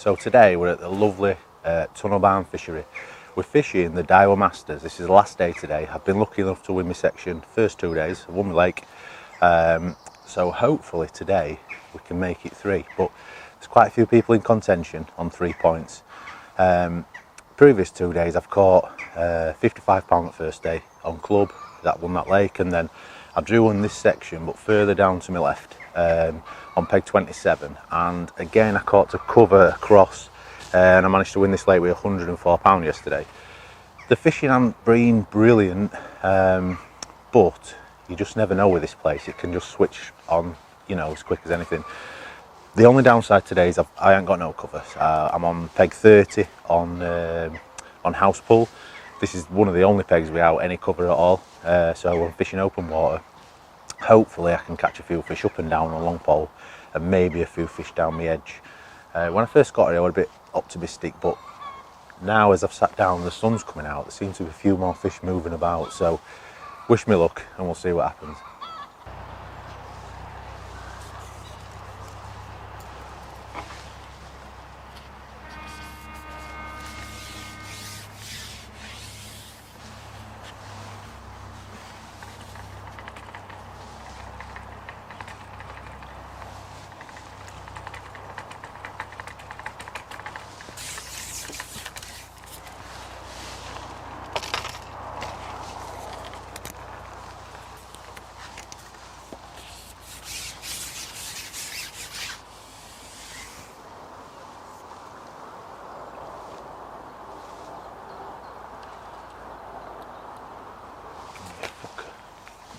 So today we're at the lovely Tunnel Barn Fishery. We're fishing the Daiwa Masters. This is the last day today. I've been lucky enough to win my section first 2 days. I won my lake. So hopefully today we can make it 3. But there's quite a few people in contention on 3 points. Previous 2 days I've caught £55 the first day on club. That won that lake, and then I drew on this section but further down to my left on peg 27, and again I caught to cover across and I managed to win this lake with £104 yesterday. The fishing hasn't been brilliant, but you just never know with this place. It can just switch on, you know, as quick as anything. The only downside today is I ain't got no cover. I'm on peg 30 on house pool. This is one of the only pegs without any cover at all, so I'm fishing open water. Hopefully I can catch a few fish up and down on long pole and maybe a few fish down the edge. When I first got here I was a bit optimistic, but now as I've sat down the sun's coming out, there seems to be a few more fish moving about, so wish me luck and we'll see what happens.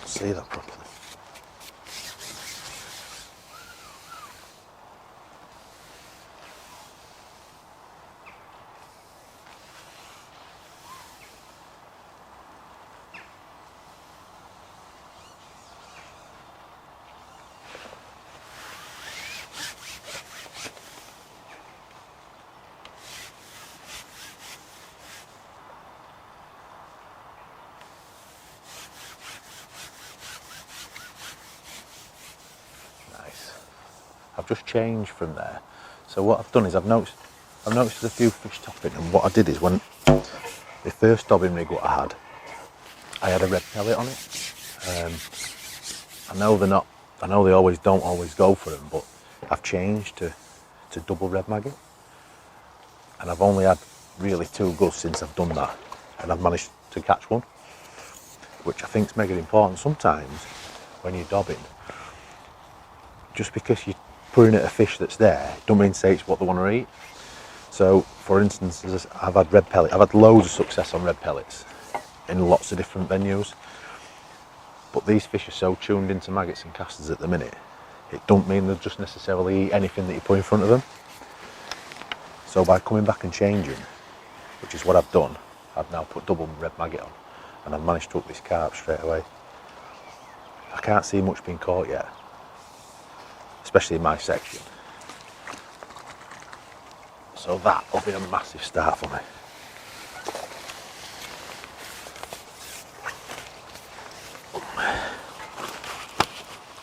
See that properly. I've just changed from there. So what I've done is I've noticed a few fish topping, and what I did is when the first dobbing rig what I had a red pellet on it. I know they always don't always go for them, but I've changed to double red maggot, and I've only had really 2 goes since I've done that, and I've managed to catch one, which I think is mega important. Sometimes when you're dobbing, just because you're putting at a fish that's there, don't mean to say it's what they want to eat. So, for instance, I've had red pellet. I've had loads of success on red pellets in lots of different venues. But these fish are so tuned into maggots and casters at the minute, it don't mean they'll just necessarily eat anything that you put in front of them. So by coming back and changing, which is what I've done, I've now put double red maggot on, and I've managed to hook this carp straight away. I can't see much being caught yet, especially in my section. So that'll be a massive start for me.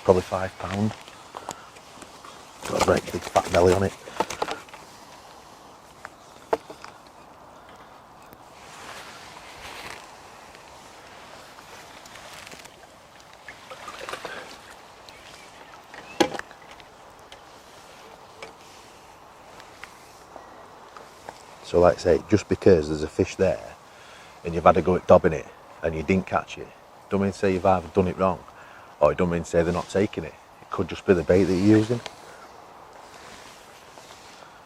Probably £5. Got a great big fat belly on it. So like I say, just because there's a fish there and you've had a go at dobbing it and you didn't catch it, don't mean to say you've either done it wrong, or it don't mean to say they're not taking it. It could just be the bait that you're using.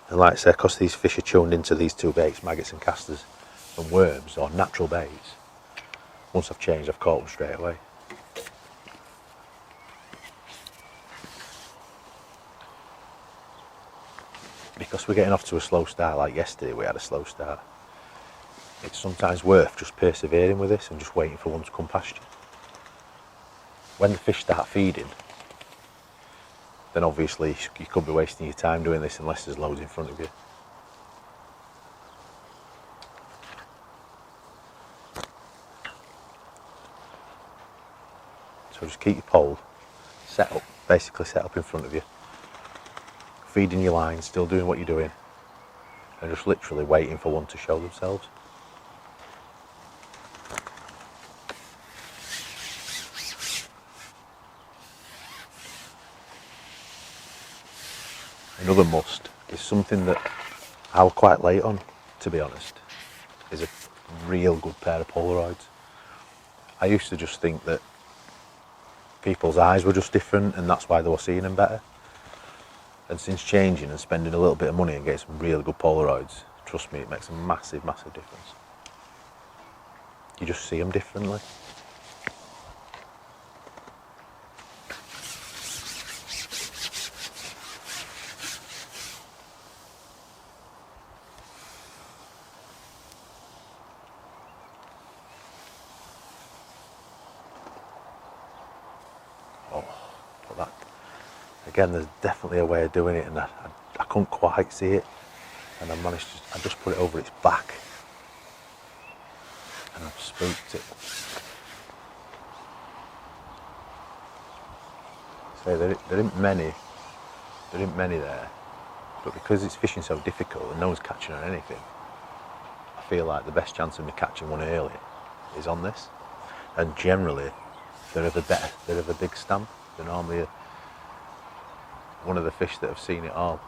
And like I say, because these fish are tuned into these 2 baits, maggots and casters and worms, or natural baits, once I've changed, I've caught them straight away. Because we're getting off to a slow start, like yesterday we had a slow start, it's sometimes worth just persevering with this and just waiting for one to come past you. When the fish start feeding, then obviously you could be wasting your time doing this unless there's loads in front of you. So just keep your pole set up, basically set up in front of you, feeding your line, still doing what you're doing, and just literally waiting for one to show themselves. Another must is something that I was quite late on, to be honest, is a real good pair of Polaroids. I used to just think that people's eyes were just different and that's why they were seeing them better. And since changing and spending a little bit of money and getting some really good Polaroids, trust me, it makes a massive, massive difference. You just see them differently. But that, again, there's definitely a way of doing it, and I couldn't quite see it, and I just put it over its back, and I've spooked it. So there isn't many there, but because it's fishing so difficult and no one's catching on anything, I feel like the best chance of me catching one early is on this, and generally they're of a big stamp. They're normally one of the fish that have seen it all,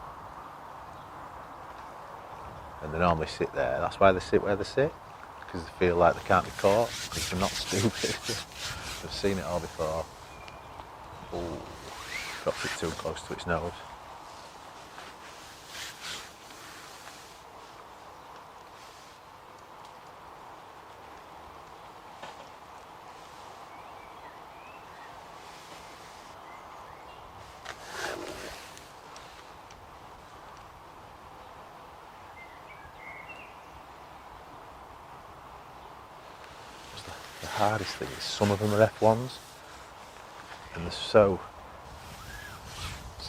and they normally sit there. That's why they sit where they sit, because they feel like they can't be caught, because they're not stupid. They've seen it all before. Ooh, dropped it too close to its nose. The hardest thing is some of them are F1s and they're so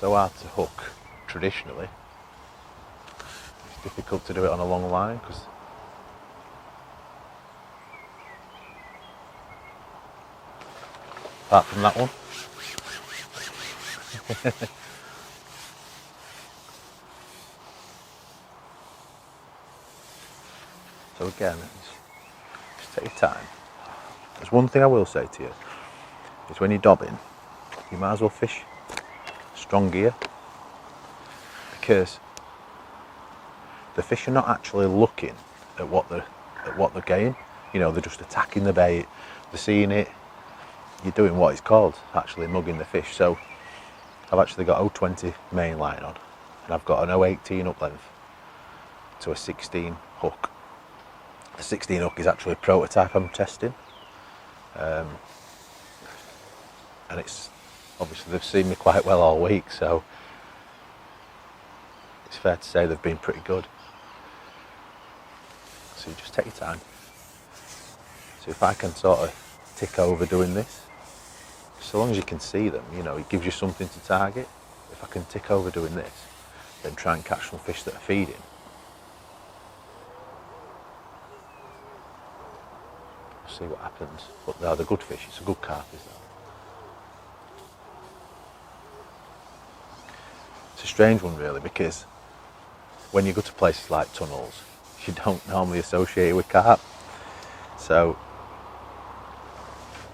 hard to hook traditionally. It's difficult to do it on a long line because apart from that one. So again, just take your time. There's one thing I will say to you, is when you're dobbing, you might as well fish strong gear, because the fish are not actually looking at what they're getting. You know, they're just attacking the bait, they're seeing it. You're doing what it's called actually mugging the fish. So I've actually got 020 main line on, and I've got an 018 up length to a 16 hook. The 16 hook is actually a prototype I'm testing. And it's obviously they've seen me quite well all week, so it's fair to say they've been pretty good. So you just take your time. So if I can sort of tick over doing this, so long as you can see them, you know, it gives you something to target. If I can tick over doing this, then try and catch some fish that are feeding. See what happens. But they're the good fish, it's a good carp, is that? It's a strange one really, because when you go to places like tunnels, you don't normally associate it with carp. So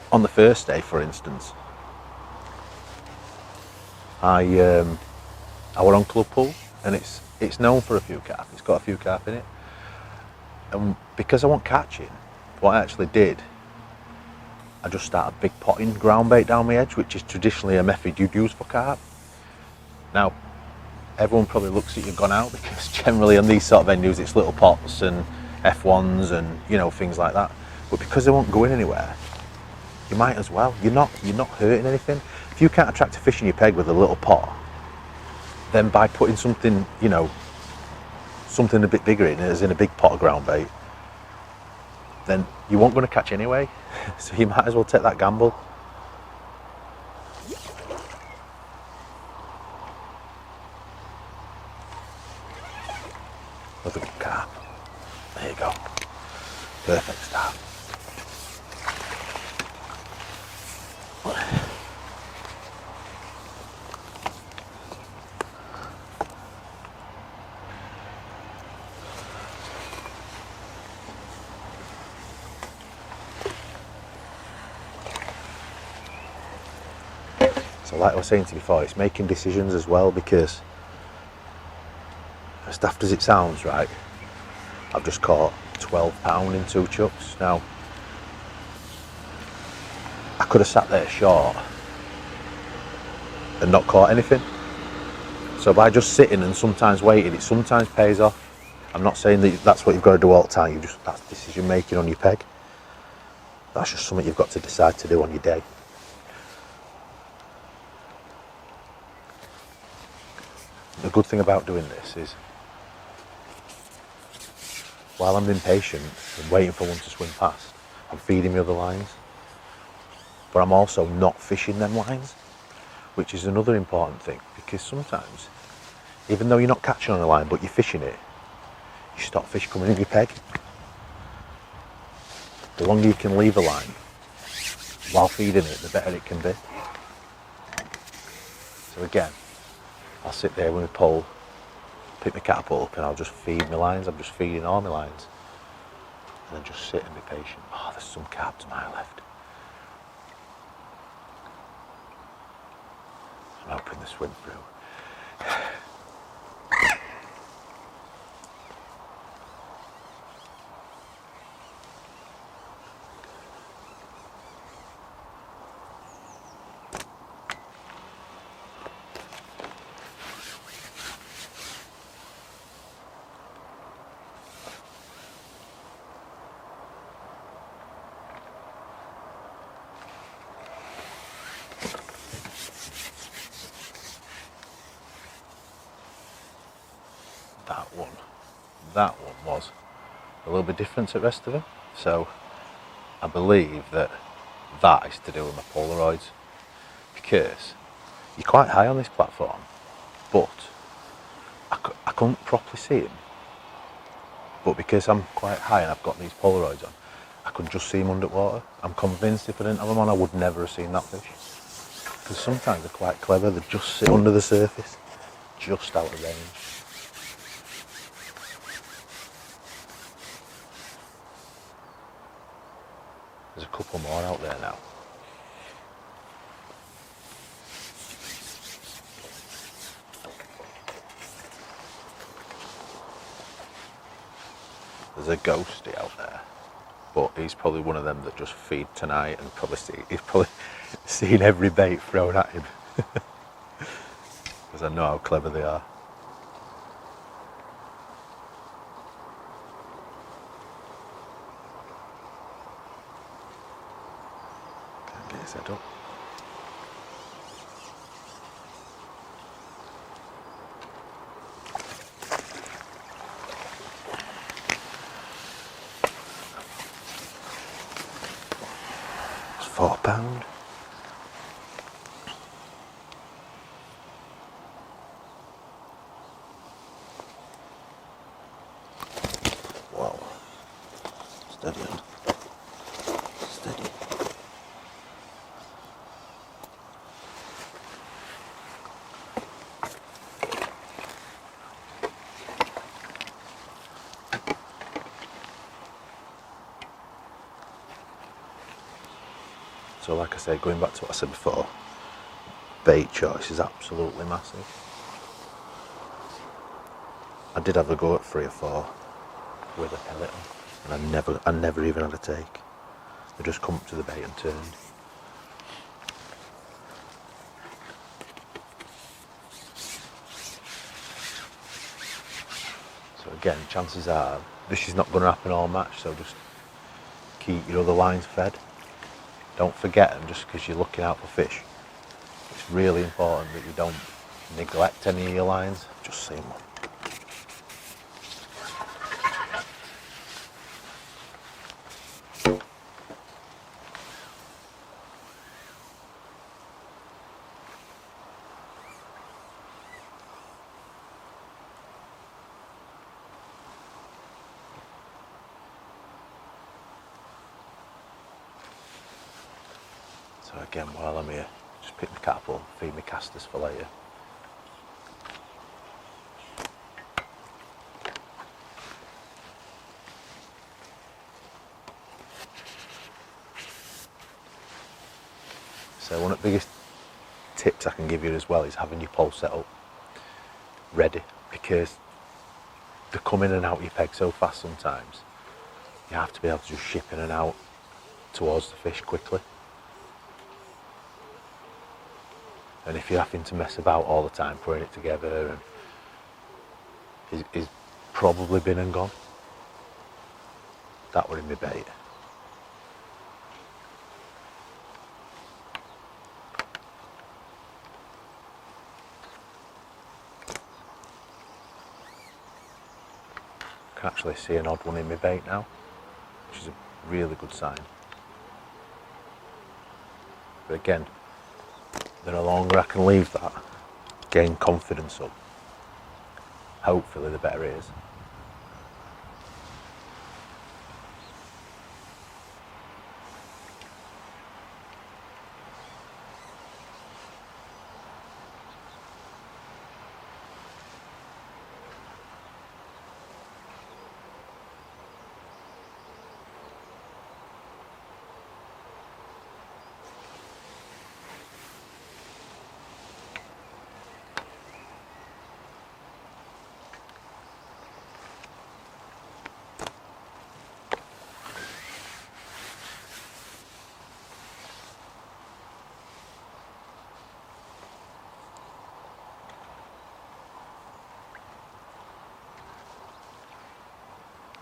on the first day, for instance, I were on Club Pool, and it's known for a few carp. It's got a few carp in it, and because I wasn't catching, what I actually did, I just started big potting ground bait down my edge, which is traditionally a method you'd use for carp. Now, everyone probably looks at you gone out, because generally on these sort of venues it's little pots and F1s and, you know, things like that. But because they won't go in anywhere, you might as well. You're not hurting anything. If you can't attract a fish in your peg with a little pot, then by putting something, you know, something a bit bigger in, as in a big pot of ground bait, then you won't going to catch anyway. So you might as well take that gamble. Another good carp. There you go. Perfect start. So like I was saying to you before, it's making decisions as well, because as daft as it sounds, right, I've just caught £12 in 2 chucks. Now, I could have sat there short and not caught anything. So by just sitting and sometimes waiting, it sometimes pays off. I'm not saying that that's what you've got to do all the time. That's decision making on your peg. That's just something you've got to decide to do on your day. The good thing about doing this is, while I'm impatient and waiting for one to swim past, I'm feeding the other lines. But I'm also not fishing them lines, which is another important thing, because sometimes, even though you're not catching on a line but you're fishing it, you stop fish coming in your peg. The longer you can leave a line while feeding it, the better it can be. So again, I'll sit there with my pole, pick my catapult up, and I'll just feed my lines. I'm just feeding all my lines. And then just sit and be patient. Oh, there's some carp to my left. I'm hoping they swim through. That one was a little bit different to the rest of them. So I believe that is to do with my Polaroids, because you're quite high on this platform, but I couldn't properly see him. But because I'm quite high and I've got these Polaroids on, I could just see him underwater. I'm convinced if I didn't have them on, I would never have seen that fish. Because sometimes they're quite clever, they just sit under the surface, just out of range. There's a couple more out there now. There's a ghosty out there, but he's probably one of them that just feed tonight and he's probably seen every bait thrown at him. Because I know how clever they are. Can't get his head up. £4. Wow. Steady on. Steady. So like I said, going back to what I said before, bait choice is absolutely massive. I did have a go at 3 or 4 with a pellet on, and I never even had a take. They just come up to the bait and turned. So again, chances are this is not going to happen all match, so just keep your other lines fed. Don't forget them just because you're looking out for fish. It's really important that you don't neglect any of your lines. Just seen one. So again, while I'm here, just pick my catapult, feed my casters for later. So one of the biggest tips I can give you as well is having your pole set up ready, because they come in and out your peg so fast sometimes. You have to be able to just ship in and out towards the fish quickly. And if you're having to mess about all the time putting it together, and he's probably been and gone. That were in my bait. I can actually see an odd one in my bait now, which is a really good sign. But again, the longer I can leave that, gain confidence up, hopefully the better it is.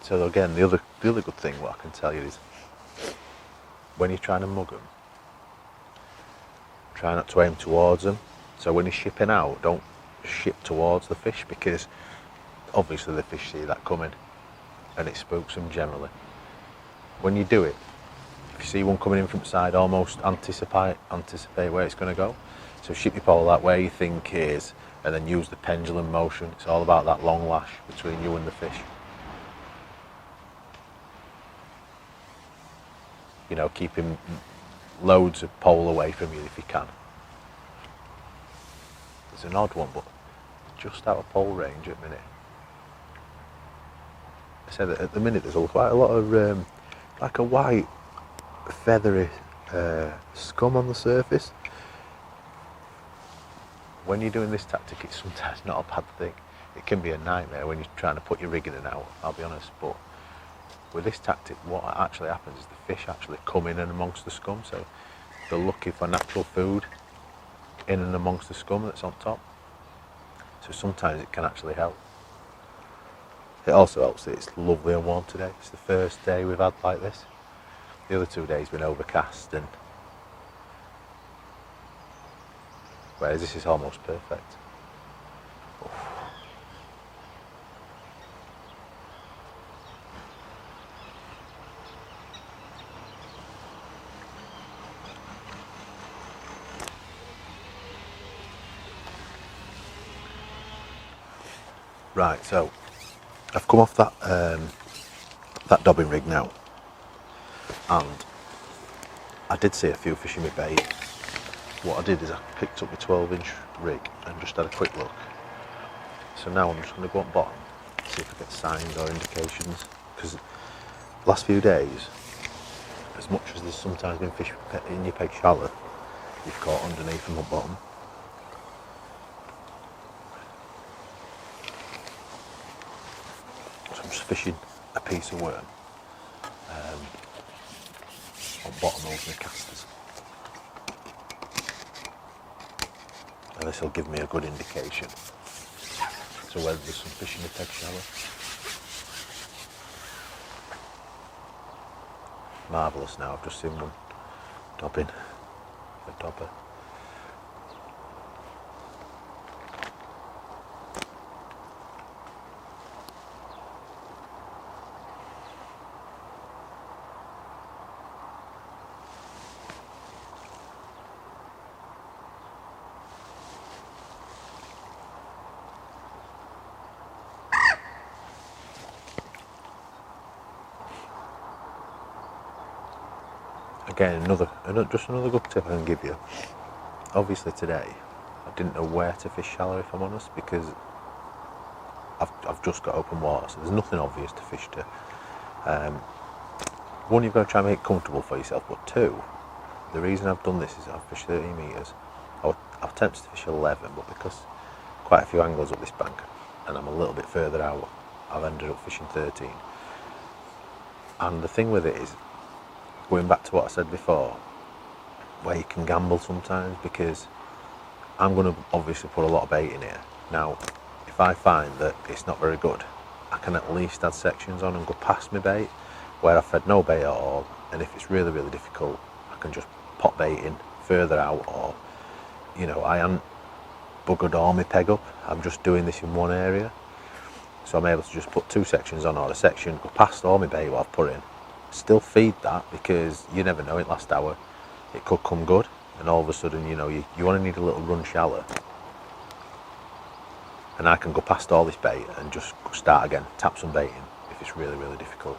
So again, the other good thing what I can tell you is, when you're trying to mug them, try not to aim towards them. So when you're shipping out, don't ship towards the fish, because obviously the fish see that coming and it spooks them generally. When you do it, if you see one coming in from the side, almost anticipate where it's going to go. So ship your pole that way you think it is, and then use the pendulum motion. It's all about that long lash between you and the fish. You know, keeping loads of pole away from you if you can. It's an odd one, but just out of pole range at the minute. I said that at the minute there's quite a lot of like a white feathery scum on the surface. When you're doing this tactic, it's sometimes not a bad thing. It can be a nightmare when you're trying to put your rig in and out, I'll be honest, but with this tactic, what actually happens is the fish actually come in and amongst the scum, so they're looking for natural food in and amongst the scum that's on top. So sometimes it can actually help. It also helps that it's lovely and warm today. It's the first day we've had like this. The other 2 days been overcast, and whereas this is almost perfect. Right, so I've come off that that dobbing rig now, and I did see a few fish in my bait. What I did is I picked up my 12-inch rig and just had a quick look. So now I'm just going to go on bottom, see if I get signs or indications, because the last few days, as much as there's sometimes been fish in your peg shallow, you've caught underneath them on bottom. So I'm just fishing a piece of worm on bottom over the casters. And this will give me a good indication to whether there's some fish in the peg shallow. Marvellous now, I've just seen one dobbing, a dobber. Again, just another good tip I can give you. Obviously today, I didn't know where to fish shallow, if I'm honest, because I've just got open water, so there's nothing obvious to fish to. One, you've got to try and make it comfortable for yourself, but two, the reason I've done this is I've fished 30 metres. I was tempted to fish 11, but because quite a few anglers up this bank and I'm a little bit further out, I've ended up fishing 13. And the thing with it is, going back to what I said before, where you can gamble sometimes, because I'm going to obviously put a lot of bait in here. Now, if I find that it's not very good, I can at least add sections on and go past my bait, where I've fed no bait at all, and if it's really, really difficult, I can just pop bait in further out, or, you know, I haven't buggered all my peg up, I'm just doing this in one area. So I'm able to just put 2 sections on, or a section, go past all my bait what I've put in, still feed that, because you never know, in last hour, it could come good, and all of a sudden, you know, you want to need a little run shallow. And I can go past all this bait and just start again, tap some bait in, if it's really, really difficult.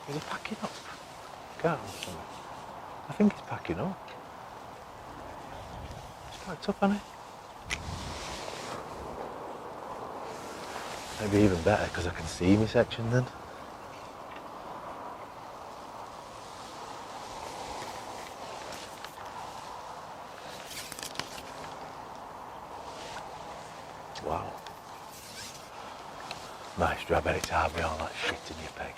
Is it packing up? I think it's packing up. It's packed up, hasn't it? Maybe even better, because I can see my section then. Wow. Nice job, it's hard with all that shit in your peg.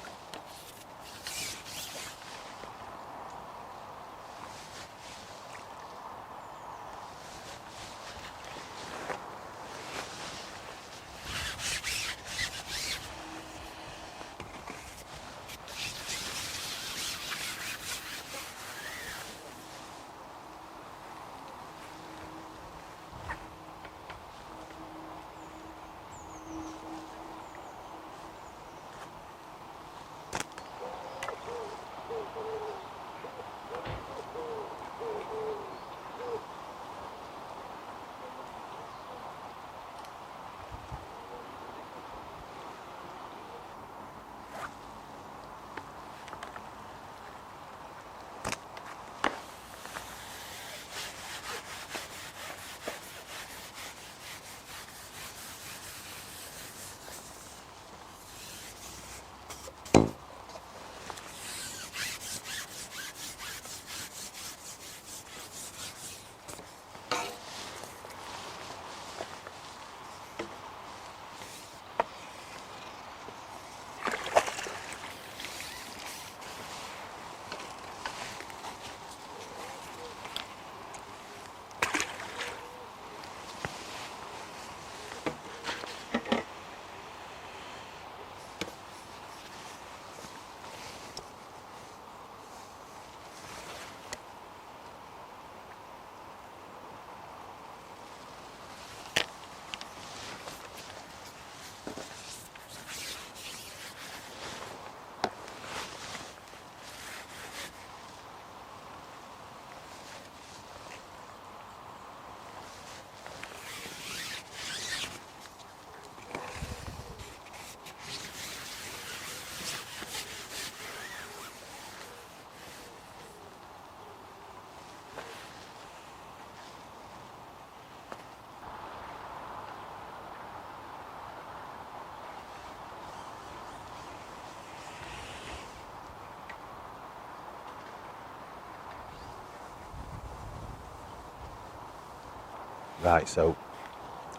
Right, so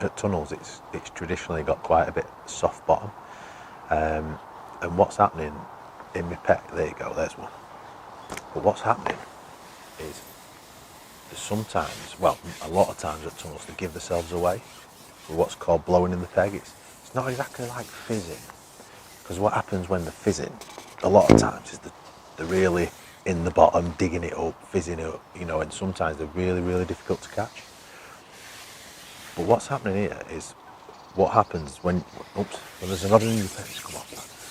at tunnels it's traditionally got quite a bit soft bottom, and what's happening in my peg, there you go, there's one. But what's happening is sometimes, well, a lot of times at tunnels, they give themselves away with what's called blowing in the peg. It's not exactly like fizzing, because what happens when they're fizzing, a lot of times, is they're really in the bottom, digging it up, fizzing it up, you know, and sometimes they're really, really difficult to catch. But what's happening here is, what happens when there's an odd one in your peg, come on,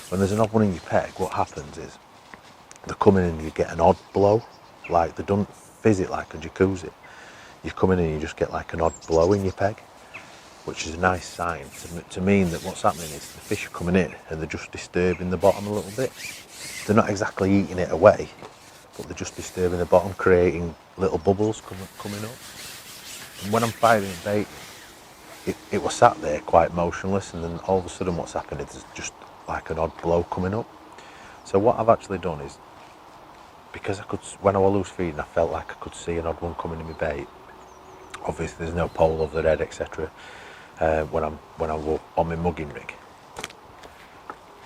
when there's an odd one in your peg, what happens is, they come in and you get an odd blow, like they don't fizz it like a jacuzzi. You come in and you just get like an odd blow in your peg, which is a nice sign to mean that what's happening is the fish are coming in and they're just disturbing the bottom a little bit. They're not exactly eating it away, but they're just disturbing the bottom, creating little bubbles coming up. And when I'm firing bait, it was sat there quite motionless, and then all of a sudden what's happened is just like an odd blow coming up. So what I've actually done is, because when I was loose feeding, I felt like I could see an odd one coming in my bait. Obviously there's no pole over the head, etc. When I was on my mugging rig.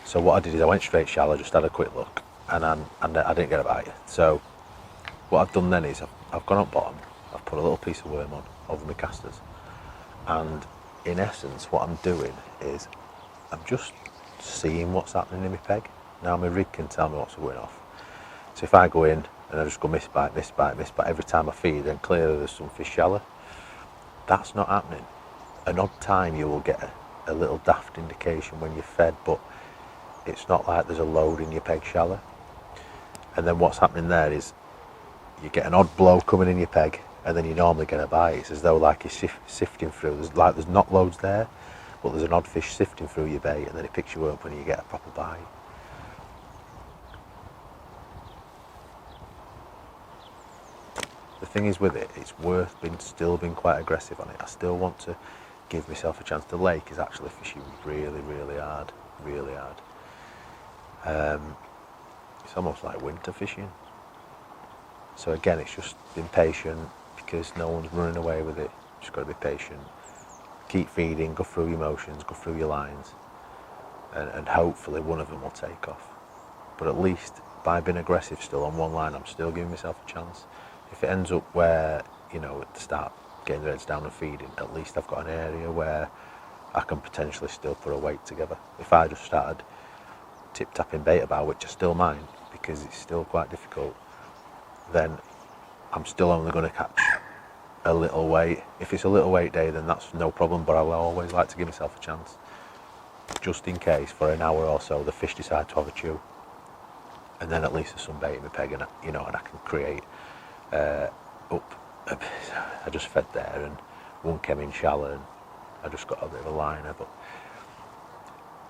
So what I did is I went straight shallow, just had a quick look, and I didn't get a bite. So what I've done then is I've gone up bottom, I've put a little piece of worm on over my casters, and in essence what I'm doing is I'm just seeing what's happening in my peg. Now my rig can tell me what's going off. So if I go in and I just go miss bite every time I feed, then clearly there's some fish shallow. That's not happening. An odd time you will get a little daft indication when you're fed, but it's not like there's a load in your peg shallow. And then what's happening there is you get an odd blow coming in your peg, and then you normally get a bite. It's as though like you're sifting through. There's not loads there, but there's an odd fish sifting through your bait, and then it picks you up and you get a proper bite. The thing is with it, it's worth still being quite aggressive on it. I still want to give myself a chance. The lake is actually fishing really, really hard, really hard. It's almost like winter fishing. So again, it's just being patient, because no one's running away with it. Just got to be patient. Keep feeding, go through your motions, go through your lines, and hopefully one of them will take off. But at least by being aggressive still on one line, I'm still giving myself a chance. If it ends up where, you know, at the start, getting the heads down and feeding, at least I've got an area where I can potentially still put a weight together. If I just started tip-tapping bait about, which I still mind, because it's still quite difficult, then I'm still only going to catch a little weight. If it's a little weight day, then that's no problem, but I will always like to give myself a chance, just in case for an hour or so the fish decide to have a chew, and then at least there's some bait in my peg, and and I can create up. I just fed there, and one came in shallow, and I just got a bit of a liner. But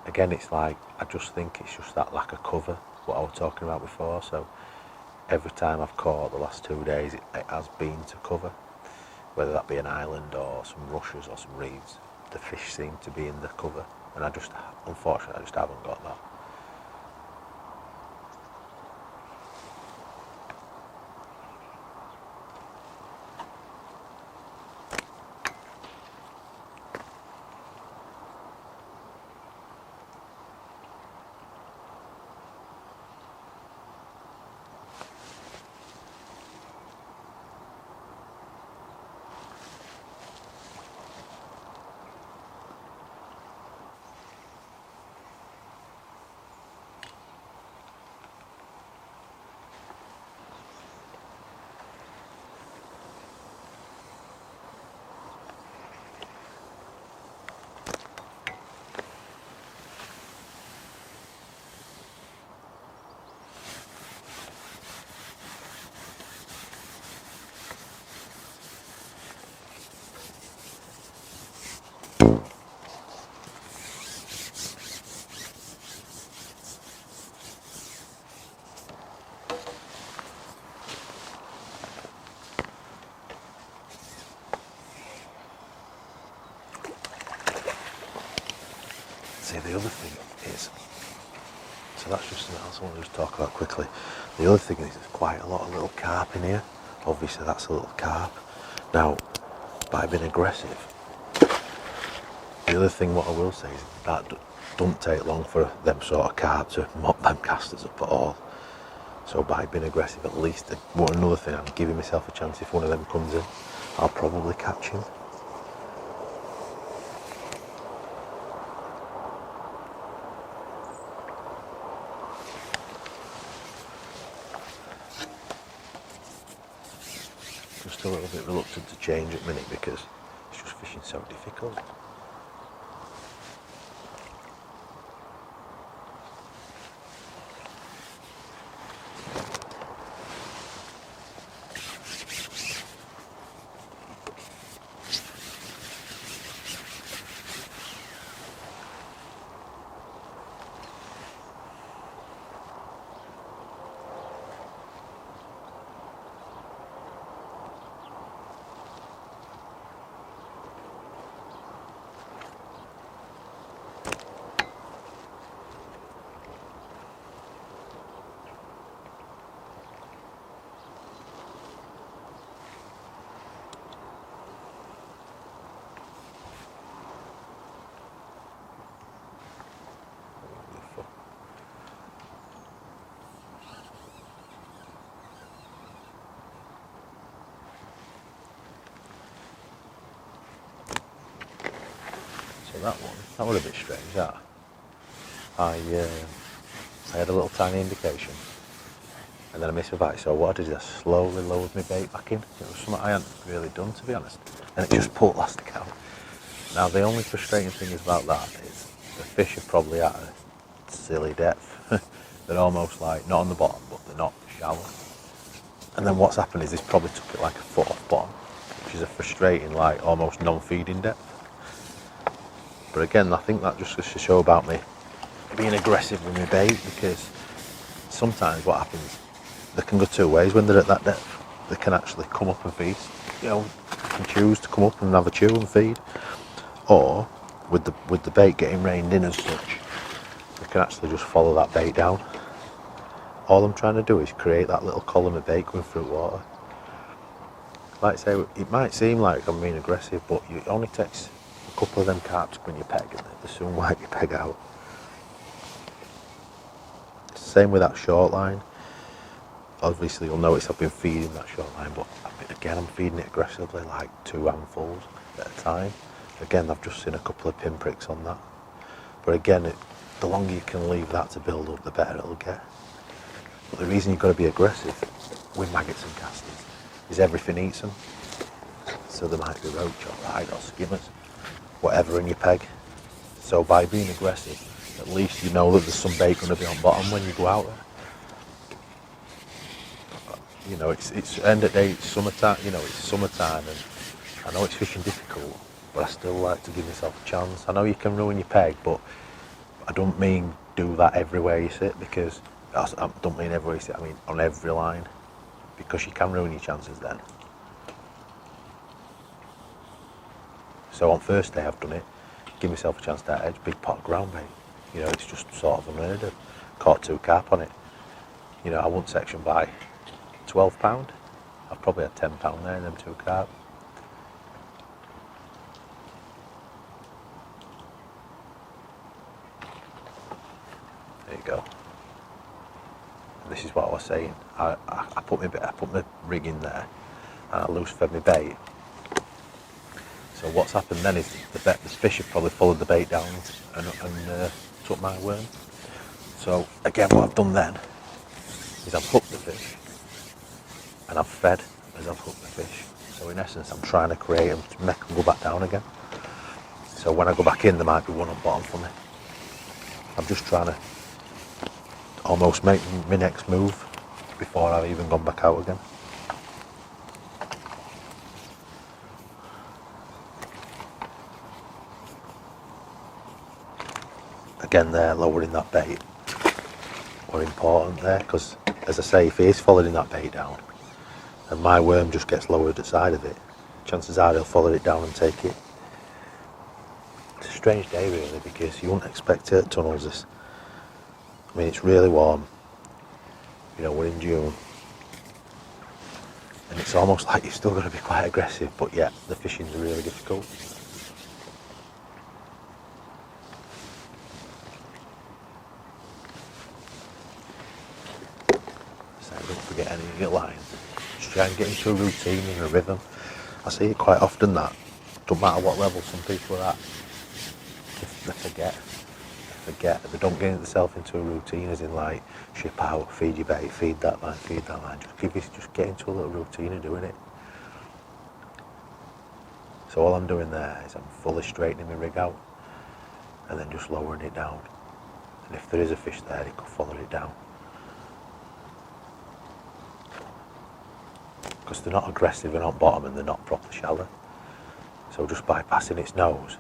again, it's like, I just think it's just that lack of cover, what I was talking about before. So every time I've caught the last 2 days, it has been to cover, whether that be an island or some rushes or some reeds. The fish seem to be in the cover, and unfortunately I just haven't got that. See, the other thing is, so that's just something else I want to just talk about quickly. The other thing is there's quite a lot of little carp in here. Obviously that's a little carp. Now, just by being aggressive. The other thing what I will say is that don't take long for them sort of carp to mop them casters up at all. So by being aggressive, at least, another thing, I'm giving myself a chance. If one of them comes in, I'll probably catch him. Just a little bit reluctant to change at the minute because it's just fishing so difficult. That was a bit strange, that. I had a little tiny indication and then I missed my bite, so what I did is I slowly lowered my bait back in. It was something I hadn't really done, to be honest, and it just pulled elastic out. Now the only frustrating thing about that is the fish are probably at a silly depth. They're almost like, not on the bottom, but they're not shallow. And then what's happened is this probably took it like a foot off bottom, which is a frustrating, like almost non-feeding depth. But again, I think that just goes to show about me being aggressive with my bait, because sometimes what happens, they can go two ways when they're at that depth. They can actually come up and feast, you know, can choose to come up and have a chew and feed, or with the bait getting reined in as such, they can actually just follow that bait down. All I'm trying to do is create that little column of bait going through water. Like I say, it might seem like I'm being aggressive, but it only takes a couple of them carp to spin your peg and they soon wipe your peg out. Same with that short line. Obviously you'll notice I've been feeding that short line, but again I'm feeding it aggressively, like 2 handfuls at a time. Again, I've just seen a couple of pinpricks on that. But again, the longer you can leave that to build up, the better it'll get. But the reason you've got to be aggressive with maggots and casters is everything eats them. So there might be roach or ride or skimmers, whatever in your peg. So by being aggressive, at least you know that there's some bait going to be on bottom when you go out there. You know, it's end of the day, it's summertime. You know, it's summertime, and I know it's fishing difficult, but I still like to give myself a chance. I know you can ruin your peg, but I don't mean do that everywhere you sit, because I don't mean everywhere you sit. I mean on every line, because you can ruin your chances then. So on first day I've done it, give myself a chance to edge, big pot of ground bait. You know, it's just sort of a murder. Caught 2 carp on it. You know, I wouldn't section by £12. I've probably had £10 there in them 2 carp. There you go. And this is what I was saying. I put my rig in there and I loose fed my bait. So what's happened then is the fish have probably followed the bait down and took my worm. So again, what I've done then is I've hooked the fish and I've fed as I've hooked the fish. So in essence, I'm trying to create them to make them go back down again. So when I go back in, there might be one on bottom for me. I'm just trying to almost make my next move before I've even gone back out again. Again, there, lowering that bait were important there, because as I say, if he is following that bait down and my worm just gets lowered at the side of it, chances are he'll follow it down and take it. It's a strange day really, because you wouldn't expect it at tunnels this. I mean, it's really warm, you know, we're in June, and and it's almost like you've still got to be quite aggressive, but yeah, the fishing's really difficult. So don't forget any of your lines. Just try and get into a routine and a rhythm. I see it quite often that, don't matter what level some people are at, they forget, they don't get themselves into a routine, as in like ship out, feed your bait, feed that line, just get into a little routine of doing it. So all I'm doing there is I'm fully straightening my rig out and then just lowering it down. And if there is a fish there, it could follow it down. Because they're not aggressive, they're not bottom, and they're not proper shallow. So just by passing its nose,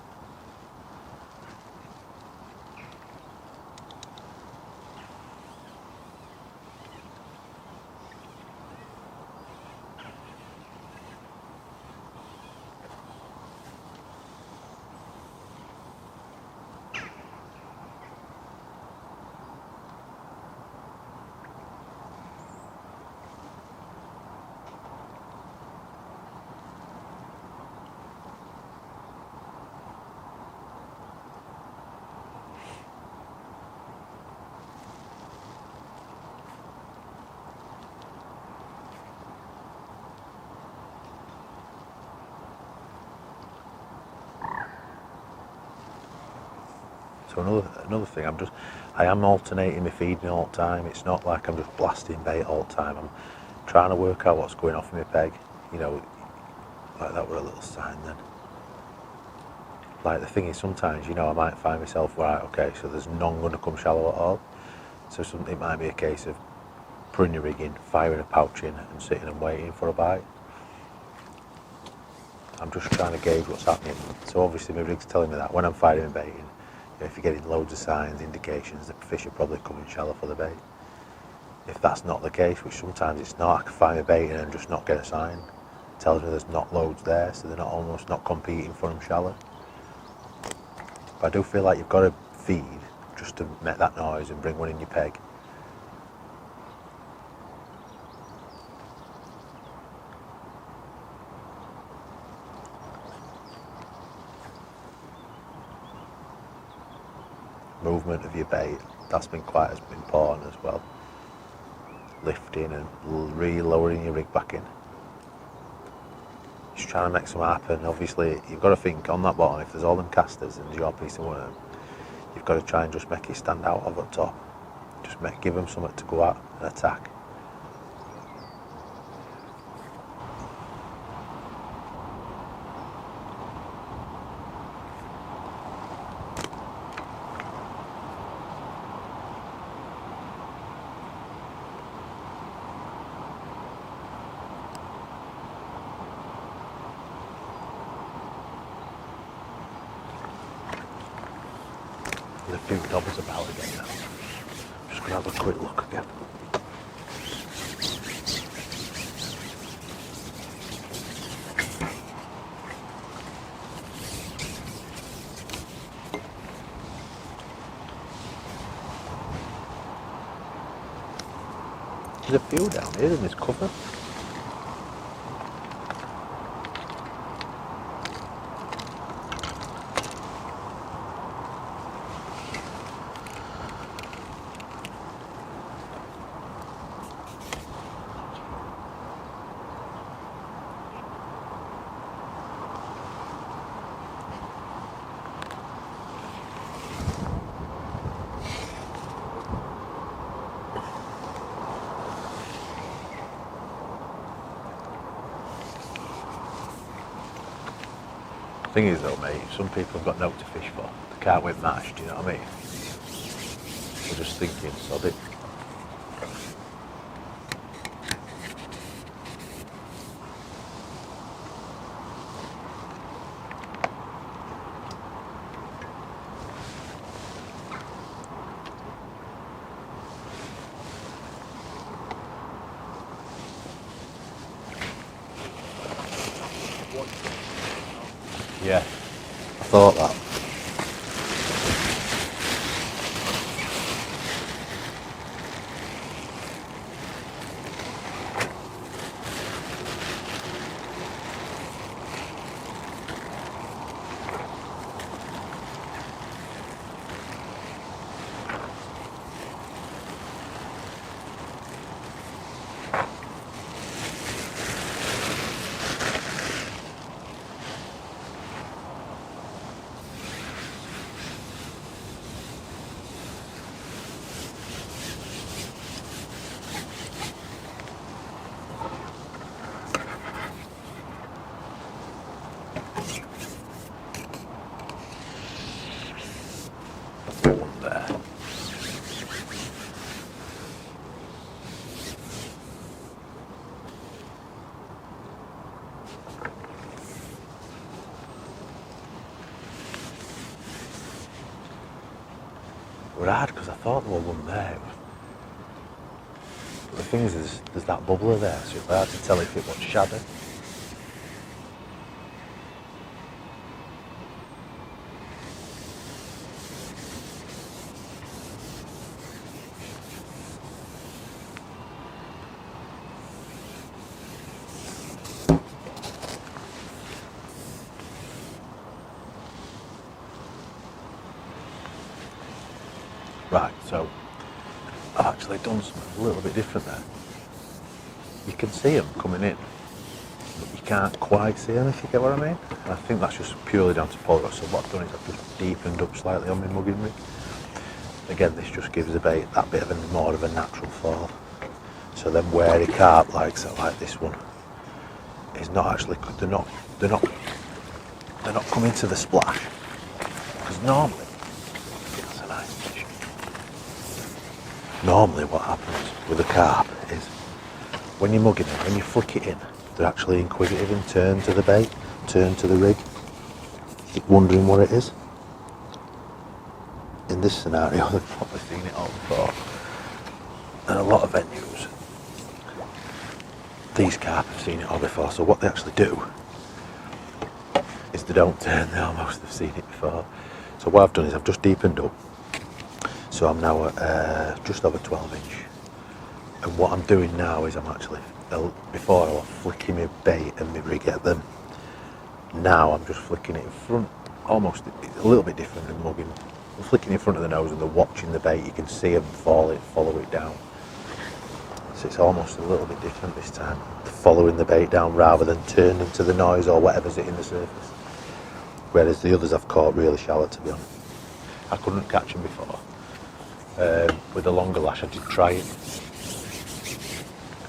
so another thing, I am alternating my feeding all the time. It's not like I'm just blasting bait all the time. I'm trying to work out what's going off in my peg. You know, like that were a little sign then. Like the thing is, sometimes, you know, I might find myself, right, okay, so there's none going to come shallow at all. So it might be a case of putting your rig in, firing a pouch in, and sitting and waiting for a bite. I'm just trying to gauge what's happening. So obviously my rig's telling me that when I'm firing and baiting, you know, if you're getting loads of signs, indications, the fish are probably coming shallow for the bait. If that's not the case, which sometimes it's not, I can fire my bait in and just not get a sign. It tells me there's not loads there, so they're almost not competing for them shallow. But I do feel like you've got to feed just to make that noise and bring one in your peg. Movement of your bait, that's been quite as important as well. Lifting and re-lowering your rig back in. Just trying to make some happen. Obviously, you've got to think on that bottom, if there's all them casters and there's your piece of worm, you've got to try and just make it stand out over the top. Just give them something to go at and attack. There's a few dobbers about again now. Just going to have a quick look again. There's a few down here in this cover. Thing is though, mate, some people have got no to fish for. They can't win match, do you know what I mean? They're just thinking, sod it. Yeah, I thought that. were hard because I thought there was one there. But the thing is, there's that bubbler there, so it's hard to tell if it was shadow. Right, so I've actually done something a little bit different there. You can see them coming in, but you can't quite see them, if you get what I mean. And I think that's just purely down to polygon. So what I've done is I've just deepened up slightly on my mugging rig. Again, this just gives the bait that bit of a more of a natural fall. So then wary carp like this one is not actually, they're not coming to the splash. Because normally, that's a nice fish. Normally what happens with a carp is when you're mugging it, when you flick it in, they're actually inquisitive and turn to the bait, turn to the rig, wondering what it is. In this scenario, they've probably seen it all before. And a lot of venues, these carp have seen it all before, so what they actually do is they don't turn, they almost have seen it before. So what I've done is I've just deepened up. So I'm now at just over 12 inch. And what I'm doing now is I'm actually, before I was flicking my bait and my rig at them, now I'm just flicking it in front, almost a little bit different than mugging. I'm flicking in front of the nose and they're watching the bait, you can see them follow it down. So it's almost a little bit different this time, following the bait down rather than turning to the noise or whatever's hitting the surface. Whereas the others I've caught really shallow, to be honest. I couldn't catch them before. With a longer lash I did try it.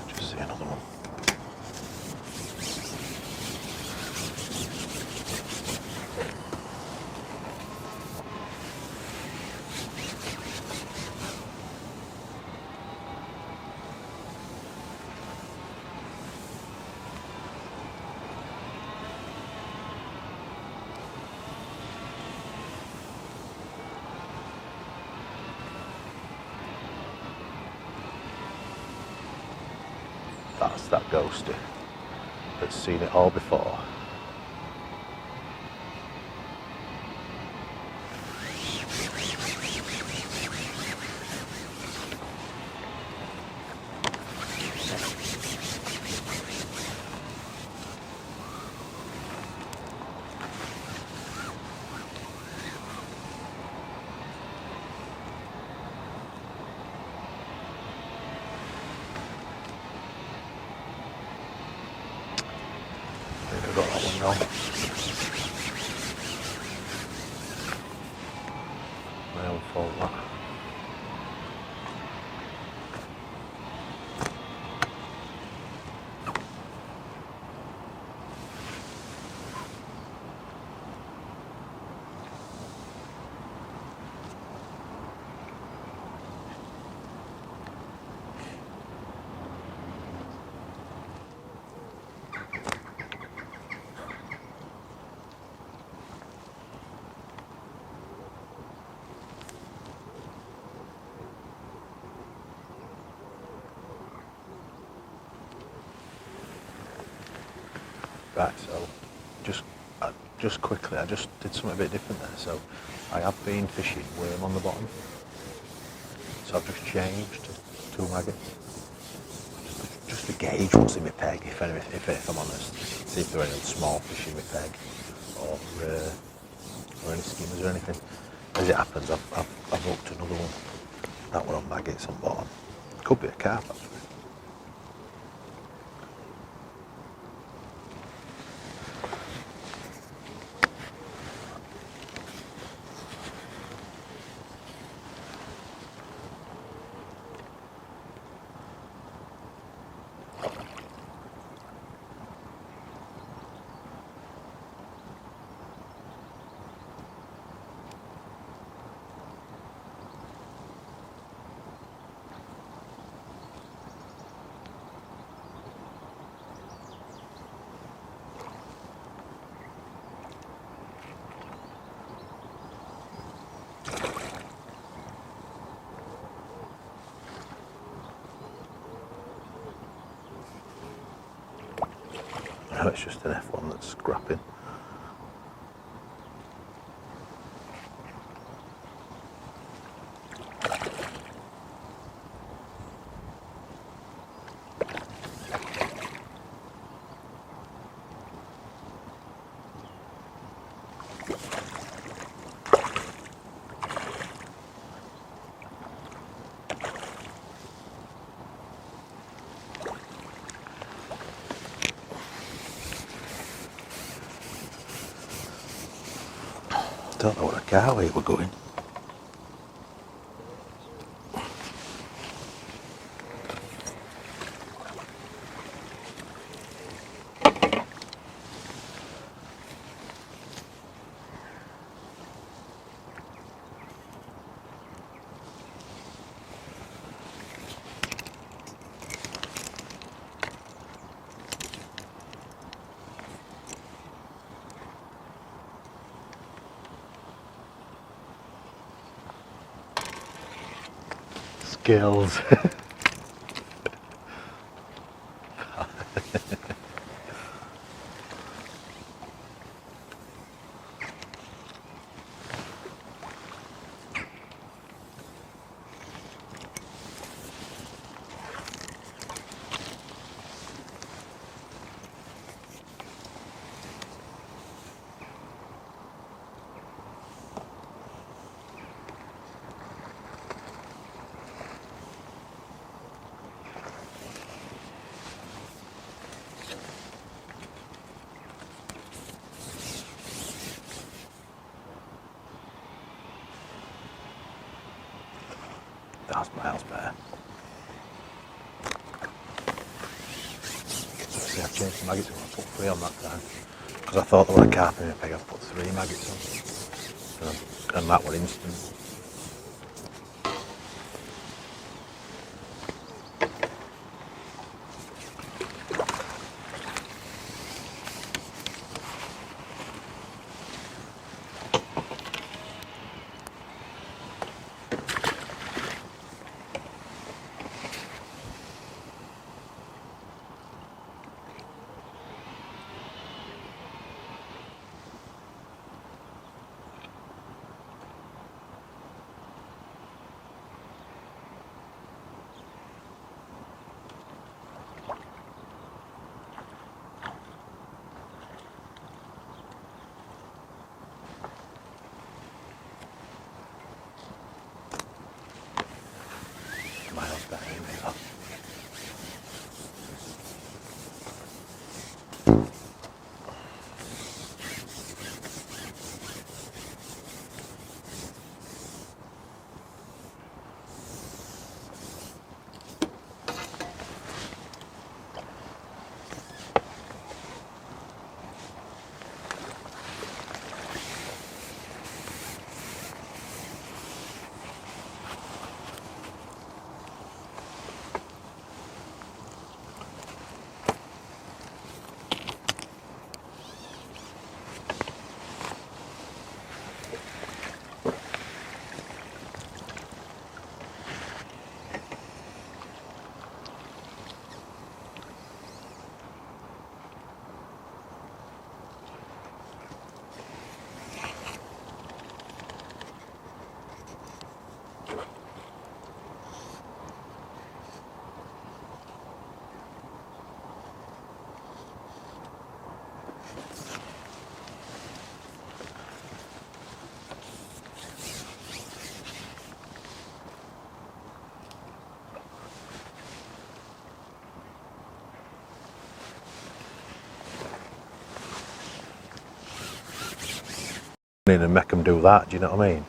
Just see another one. That's that ghosty that's seen it all before. I got that one wrong. My own fault, that. Right, so just quickly, I just did something a bit different there. So I have been fishing worm on the bottom. So I've just changed to 2 maggots. Just to gauge what's in my peg, if I'm honest. See if there are any small fish in my peg or any skimmers or anything. As it happens, I've hooked another one. That one on maggots on bottom. Could be a carp actually. No, it's just an F1 that's scrapping. Don't know what a car way we're going. Skills. That's miles better. See, I've changed the maggots. I put 3 on that time because I thought there were a carp in a peg. I've put 3 maggots on, and that were instant. Miles better, ain't it, that? In and make them do that, do you know what I mean?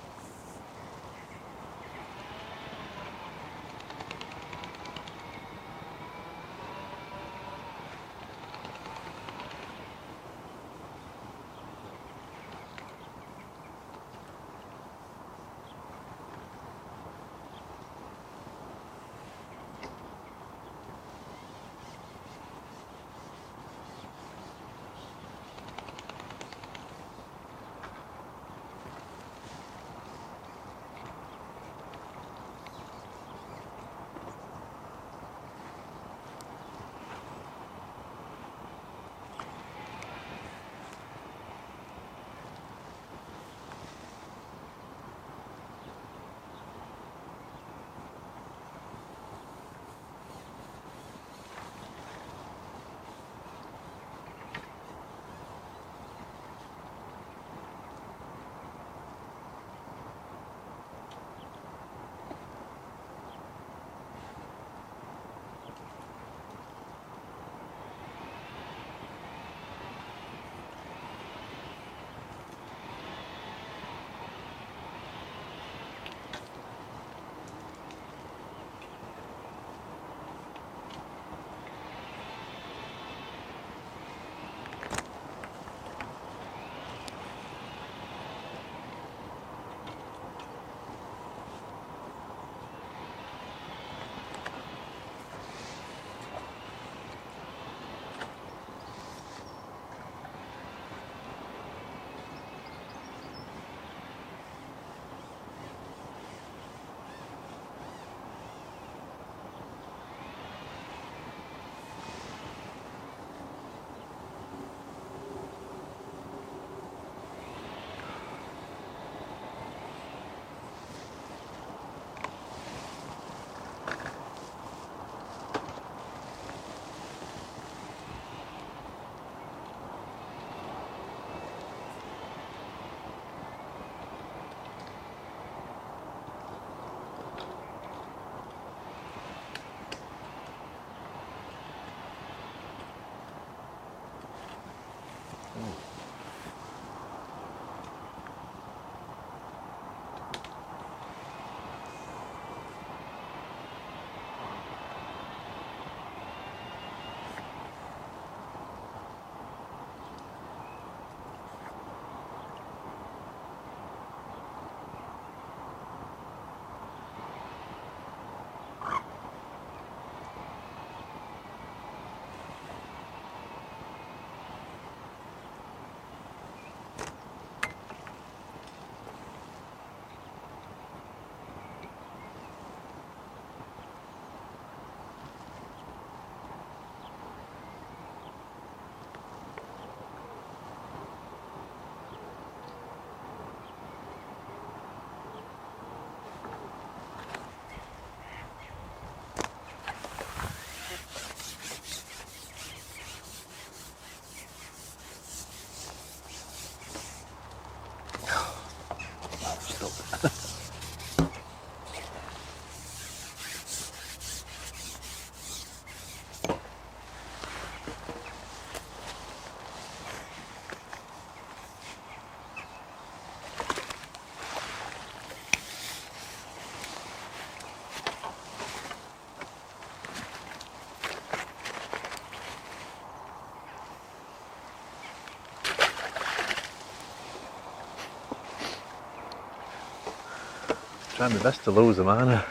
trying my best to lose them, aren't I?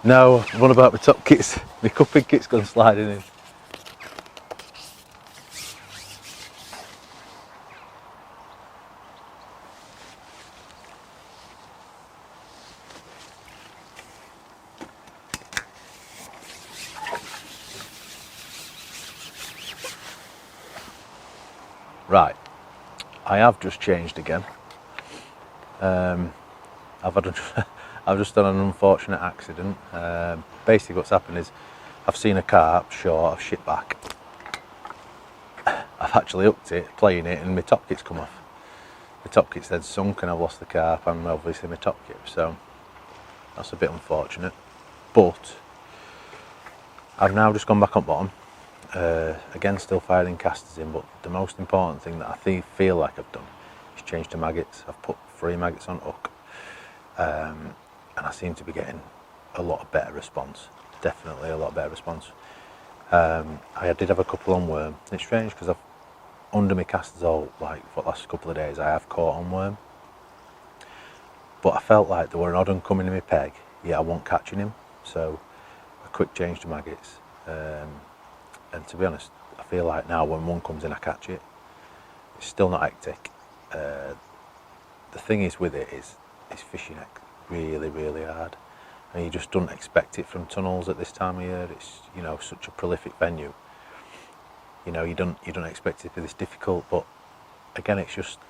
No, what about my top kits? My cupping kit's gone sliding in. Right, I have just changed again. I've just done an unfortunate accident. Basically what's happened is I've seen a car short, I've shipped back. I've actually hooked it, playing it, and my top kit's come off. The top kit's then sunk and I've lost the carp and obviously my top kit, so that's a bit unfortunate. But I've now just gone back on bottom. Again, still firing casters in, but the most important thing that I feel like I've done is change the maggots. I've put 3 maggots on hook, and I seem to be getting a lot of better response. Definitely a lot better response. I did have a couple on worm. It's strange because I've under my casters all like for the last couple of days I have caught on worm, but I felt like there were an odd one coming in my peg. Yeah, I wasn't catching him, so a quick change to maggots. And to be honest, I feel like now when one comes in I catch it. It's still not hectic. The thing is with it is fishing really, really hard. And you just don't expect it from tunnels at this time of year. It's, you know, such a prolific venue. You know, you don't expect it to be this difficult, but again, it's just,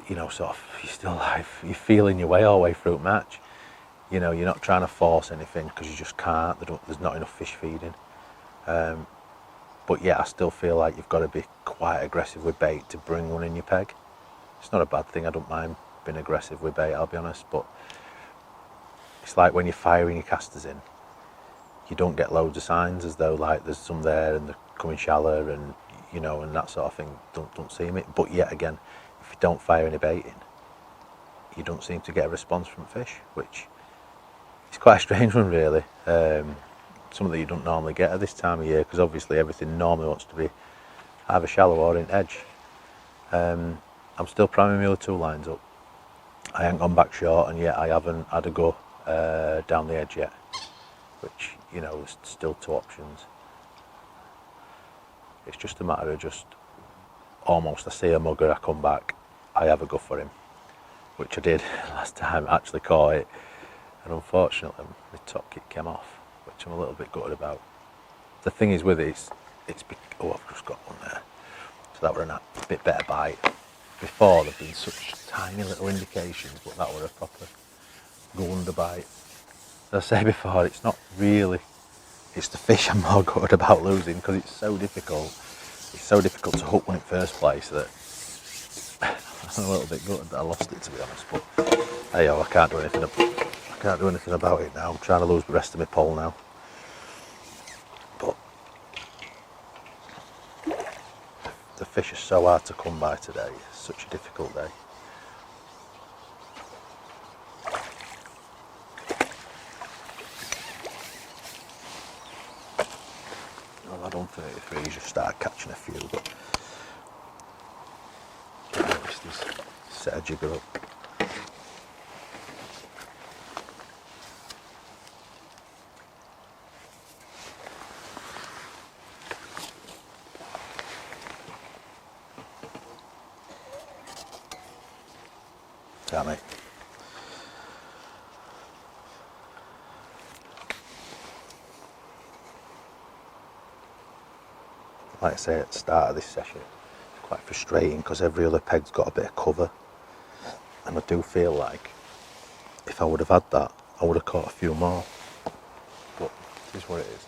you know, sort of, you're still like, you're feeling your way all the way through the match. You know, you're not trying to force anything because you just can't. There's not enough fish feeding. But yeah, I still feel like you've got to be quite aggressive with bait to bring one in your peg. It's not a bad thing. I don't mind being aggressive with bait, I'll be honest, but it's like when you're firing your casters in, you don't get loads of signs as though like there's some there and they're coming shallow and, you know, and that sort of thing. Don't seem it. But yet again, if you don't fire any bait in, you don't seem to get a response from fish, which is quite a strange one really. Something that you don't normally get at this time of year, because obviously everything normally wants to be either shallow or in edge. I'm still priming my other 2 lines up. I haven't gone back short, and yet I haven't had a go down the edge yet, which, you know, there's still 2 options. It's just a matter of just almost, I see a mugger, I come back, I have a go for him, which I did last time. I actually caught it, and unfortunately my top kit came off, which I'm a little bit gutted about. The thing is with it, oh, I've just got one there, so that were a bit better bite. Before there've been such tiny little indications, but that were a proper go under bite. As I say before, it's not really, it's the fish I'm more gutted about losing, because it's so difficult. It's so difficult to hook one in first place that I'm a little bit gutted that I lost it, to be honest. But hey, I can't do anything about it now. I'm trying to lose the rest of my pole now. But the fish are so hard to come by today. It's such a difficult day. Well, I don't 33, just started catching a few, but I noticed he's set a jigger up. Damn it. Like I say at the start of this session, it's quite frustrating because every other peg's got a bit of cover, and I do feel like if I would have had that, I would have caught a few more, but it is what it is.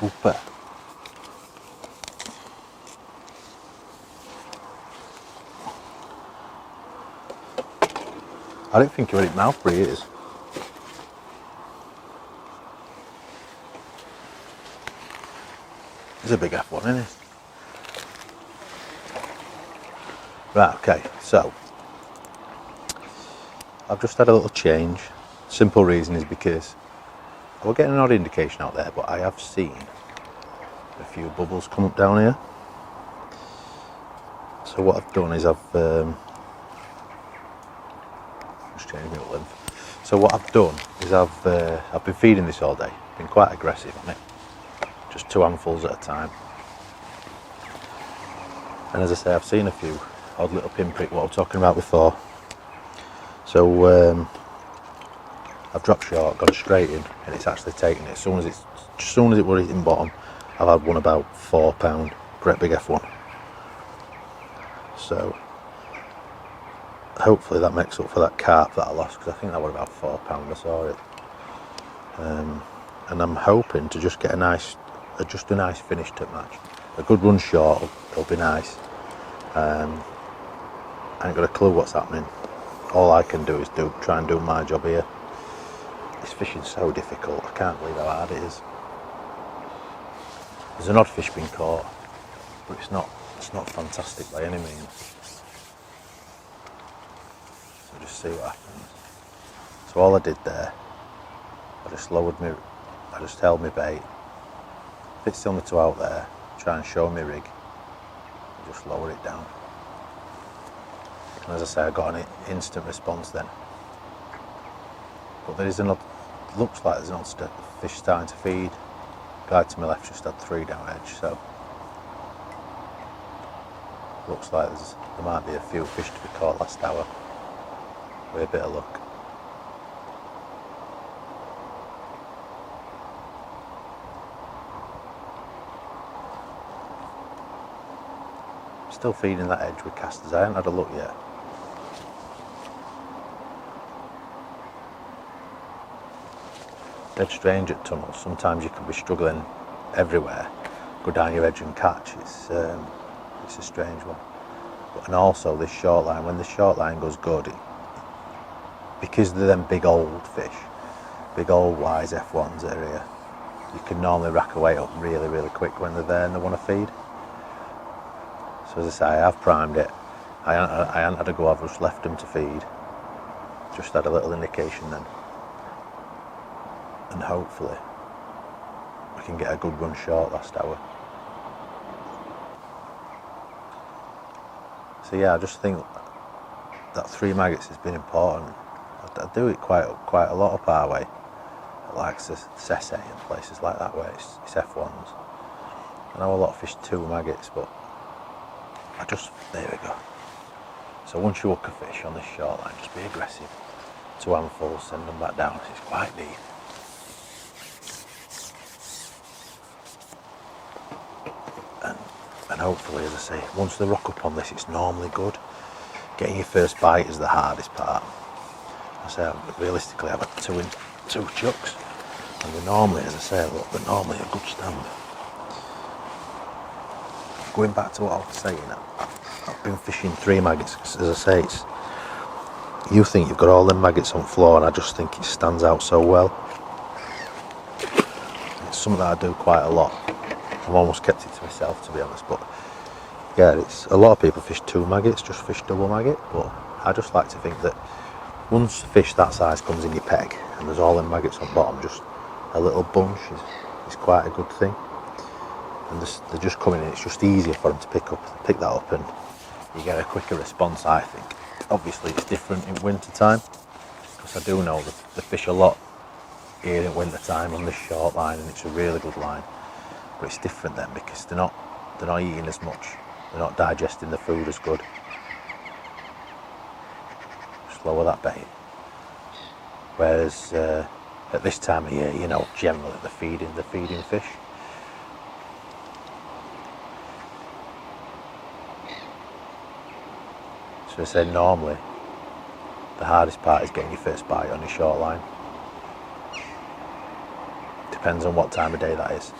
Ooper. I didn't think of it mouth free it is. It's a big F1, isn't it? Right, okay, so I've just had a little change. Simple reason is because I was getting an odd indication out there, but I have seen a few bubbles come up down here. So what I've done is I've just changed my length. So what I've done is I've been feeding this all day. Been quite aggressive on it, just 2 handfuls at a time. And as I say, I've seen a few odd little pinprick, what I was talking about before. So I've dropped short, got it straight in, and it's actually taken it. As soon as it was hitting bottom, I've had one about £4, great big F1. So hopefully that makes up for that carp that I lost, because I think that was about £4 I saw it. And I'm hoping to just get a nice finish to the match. A good run short will be nice. I ain't got a clue what's happening. All I can do is try and do my job here. This fishing's so difficult. I can't believe how hard it is. There's an odd fish being caught, but it's not fantastic by any means. So just see what happens. So all I did there, I just held my bait. If it's still me to out there, try and show my rig, and just lower it down. And as I say, I got an instant response then. But looks like there's an odd fish starting to feed. Guy to my left just had 3 down edge, so looks like there might be a few fish to be caught last hour with a bit of luck. Still feeding that edge with casters. I haven't had a look yet. Dead strange at tunnels. Sometimes you can be struggling everywhere, go down your edge and catch. It's a strange one. And also this short line, when the short line goes good, because they're them big old fish, big old wise F1s that are here, you can normally rack away up really, really quick when they're there and they want to feed. So as I say, I have primed it. I haven't had a go, I've just left them to feed. Just had a little indication then. And hopefully we can get a good run short last hour. So yeah, I just think that 3 maggots has been important. I do it quite a lot up our way, like Sesse and places like that where it's F1s. I know a lot of fish 2 maggots, but there we go. So once you hook a fish on this short line, just be aggressive. 2 handfuls, send them back down. It's quite deep. And hopefully, as I say, once they rock up on this, it's normally good. Getting your first bite is the hardest part. I say, realistically, I've had 2 chucks, and they're normally, as I say, they're normally a good stand. Going back to what I was saying, I've been fishing 3 maggots. As I say, you think you've got all them maggots on floor, and I just think it stands out so well. It's something that I do quite a lot. I've almost kept it to myself, to be honest, but yeah, it's a lot of people fish 2 maggots, just fish double maggot, but I just like to think that once a fish that size comes in your peg and there's all them maggots on bottom, just a little bunch is quite a good thing. And they're just coming in, it's just easier for them to pick that up, and you get a quicker response, I think. Obviously it's different in winter time, because I do know the fish a lot here in winter time on this short line, and it's a really good line. But it's different then, because they're not eating as much, they're not digesting the food as good. Just lower that bait. Whereas at this time of year, you know, generally they're feeding fish. So I say normally the hardest part is getting your first bite on your short line. Depends on what time of day that is.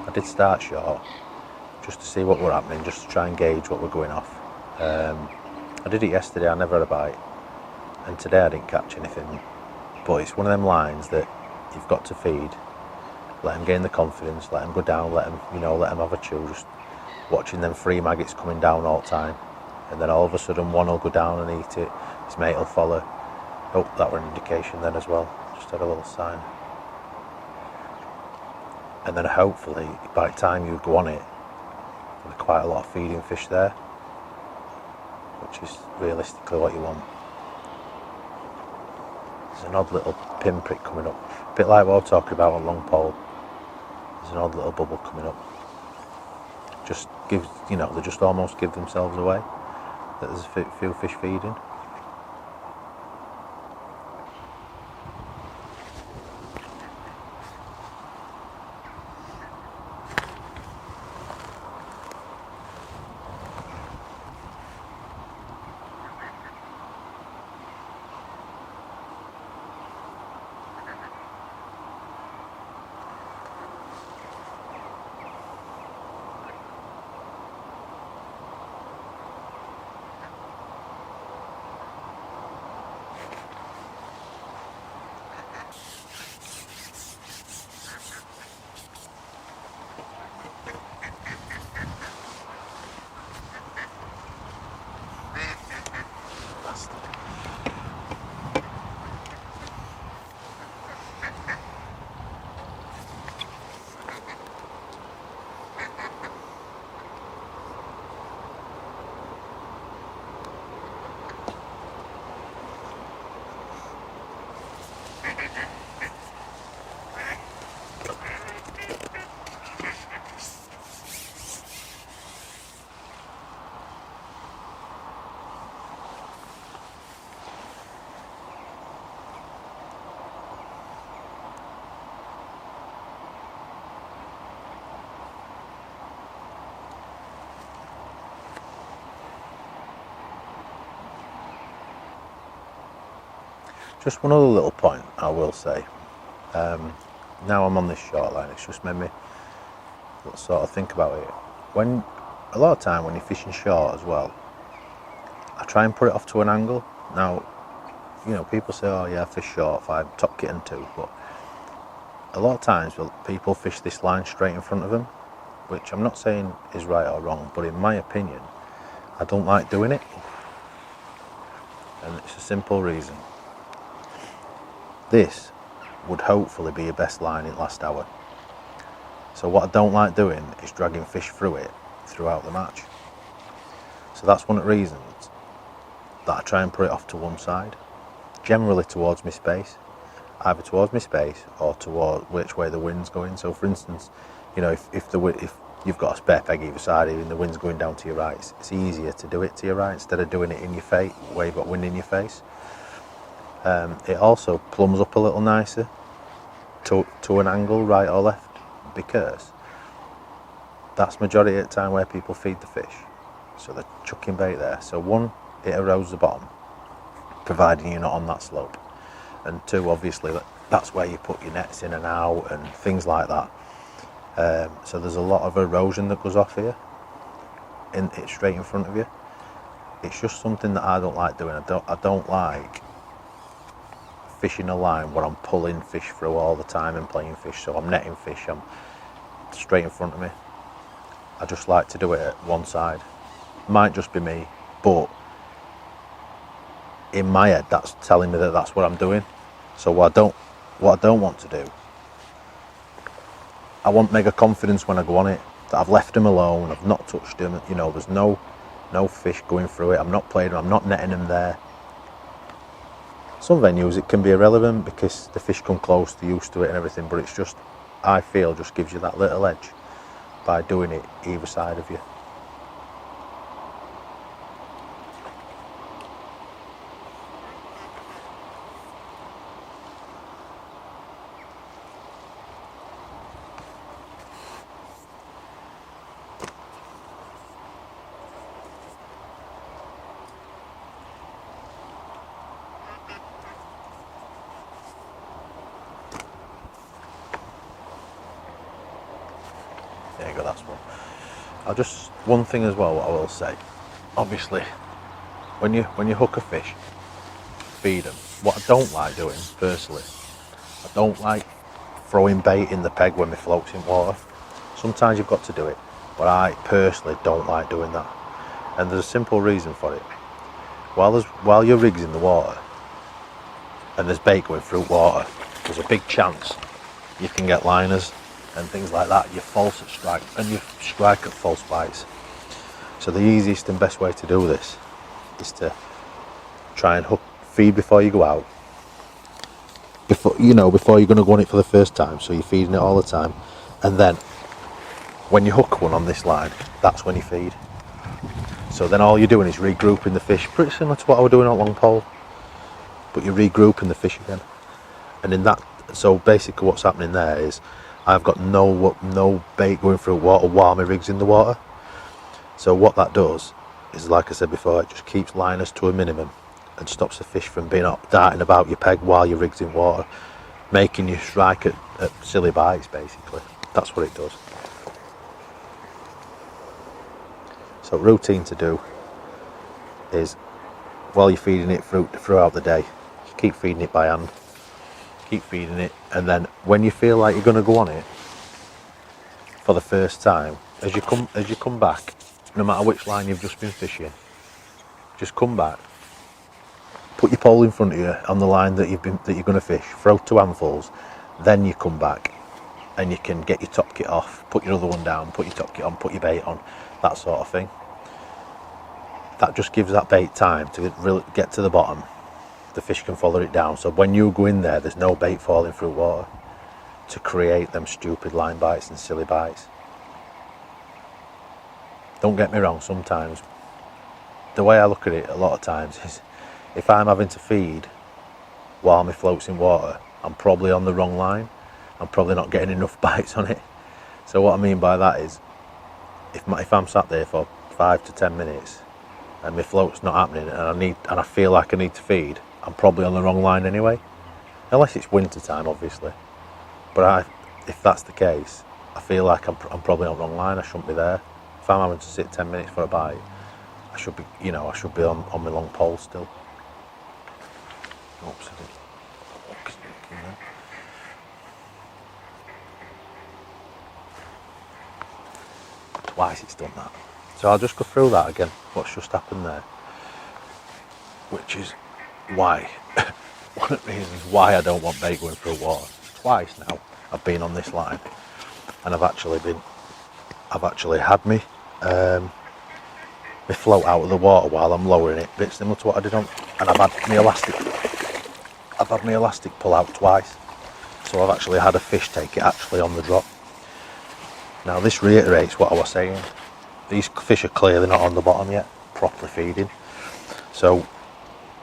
I did start short just to see what were happening, just to try and gauge what we're going off. I did it yesterday, I never had a bite, and today I didn't catch anything. But it's one of them lines that you've got to feed. Let them gain the confidence, let them go down, let them have a chew. Just watching them 3 maggots coming down all the time, and then all of a sudden one will go down and eat it. His mate will follow. Oh, that were an indication then as well. Just had a little sign. And then hopefully by the time you go on it, there's quite a lot of feeding fish there, which is realistically what you want. There's an odd little pinprick coming up, a bit like what I was talking about on long pole. There's an odd little bubble coming up. Just gives, they just almost give themselves away that there's a few fish feeding. Just one other little point I will say. Now I'm on this short line, it's just made me sort of think about it. A lot of time when you're fishing short as well, I try and put it off to an angle. Now, people say, oh yeah, fish short, 5, top kit and 2, but a lot of times people fish this line straight in front of them, which I'm not saying is right or wrong, but in my opinion, I don't like doing it. And it's a simple reason. This would hopefully be your best line in last hour. So what I don't like doing is dragging fish through it throughout the match. So that's one of the reasons that I try and put it off to one side, generally towards my space, either towards my space or toward which way the wind's going. So for instance, if you've got a spare peg either side of you and the wind's going down to your right, it's easier to do it to your right instead of doing it in your face, where you've got wind in your face. It also plumbs up a little nicer to an angle, right or left, because that's majority of the time where people feed the fish. So they're chucking bait there. So 1, it erodes the bottom, providing you're not on that slope. And 2, obviously, that's where you put your nets in and out and things like that. So there's a lot of erosion that goes off here, it's straight in front of you. It's just something that I don't like doing. I don't like fishing a line where I'm pulling fish through all the time and playing fish. So I'm netting fish, I'm straight in front of me. I just like to do it at one side. Might just be me, but in my head that's telling me that that's what I'm doing. So what I don't want to do, I want mega confidence when I go on it, that I've left them alone, I've not touched them, there's no fish going through it, I'm not playing them, I'm not netting them there. Some venues it can be irrelevant because the fish come close, they're used to it and everything, but it's just, I feel, just gives you that little edge by doing it either side of you. There you go, that's one. One thing as well, what I will say, obviously, when you hook a fish, feed them. What I don't like doing, personally, I don't like throwing bait in the peg when my float's in water. Sometimes you've got to do it, but I personally don't like doing that. And there's a simple reason for it. While your rig's in the water, and there's bait going through water, there's a big chance you can get liners and things like that. You're false at strike, and you strike at false bites. So the easiest and best way to do this is to try and feed before you go out. Before you're going to go on it for the first time, so you're feeding it all the time, and then when you hook one on this line, that's when you feed. So then all you're doing is regrouping the fish, pretty similar to what I was doing on long pole, but you're regrouping the fish again. And in that, so basically what's happening there is I've got no bait going through water while my rig's in the water. So what that does is, like I said before, it just keeps liners to a minimum and stops the fish from being up darting about your peg while your rig's in water, making you strike at silly bites. Basically, that's what it does. So routine to do is, while you're feeding it throughout the day, you keep feeding it by hand, keep feeding it, and then when you feel like you're going to go on it for the first time, as you come back, no matter which line you've just been fishing, just come back, put your pole in front of you on the line that you're going to fish, throw 2 handfuls, then you come back and you can get your top kit off, put your other one down, put your top kit on, put your bait on, that sort of thing. That just gives that bait time to really get to the bottom. The fish can follow it down, so when you go in there's no bait falling through water to create them stupid line bites and silly bites. Don't get me wrong, sometimes the way I look at it a lot of times is, if I'm having to feed while my float's in water, I'm probably on the wrong line. I'm probably not getting enough bites on it. So what I mean by that is, if I'm sat there for 5 to 10 minutes and my float's not happening and I feel like I need to feed, I'm probably on the wrong line anyway. Unless it's winter time, obviously. But if that's the case, I feel like I'm probably on the wrong line. I shouldn't be there. If I'm having to sit 10 minutes for a bite, I should be on my long pole still. Oops, I didn't. Twice it's done that. So I'll just go through that again, what's just happened there. Which is why, one of the reasons why I don't want bait going through water. Twice now I've been on this line, and I've actually had me float out of the water while I'm lowering it, a bit similar to what I did on, and I've had my elastic pull out twice, so I've actually had a fish take it actually on the drop. Now this reiterates what I was saying, these fish are clearly not on the bottom yet, properly feeding. So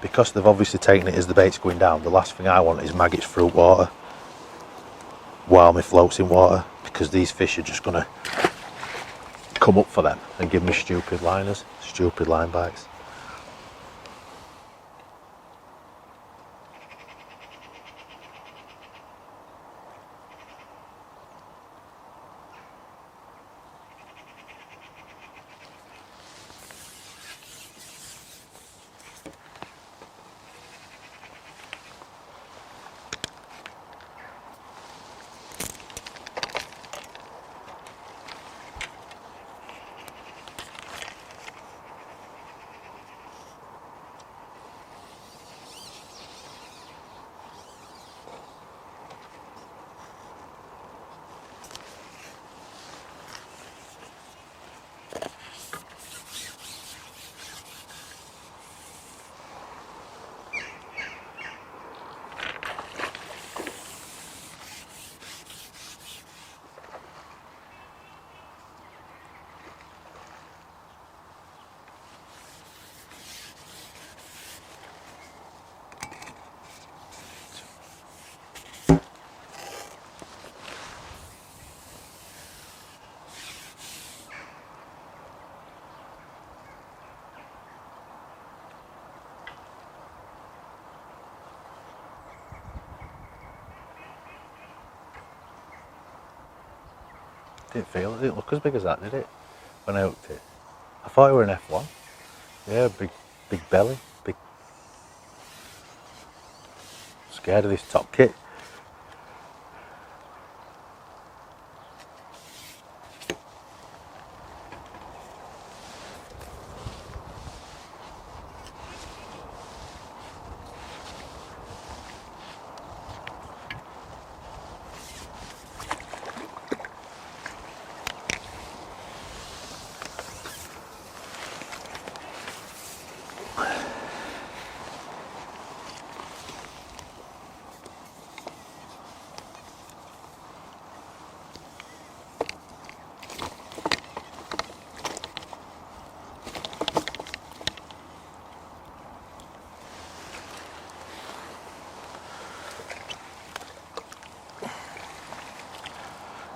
because they've obviously taken it as the bait's going down, the last thing I want is maggots through water while my float's in water, because these fish are just going to come up for them and give me stupid liners, stupid line bites. didn't look as big as that, did it? When I hooked it. I thought it were an F1. Yeah, big belly, big. Scared of this top kit.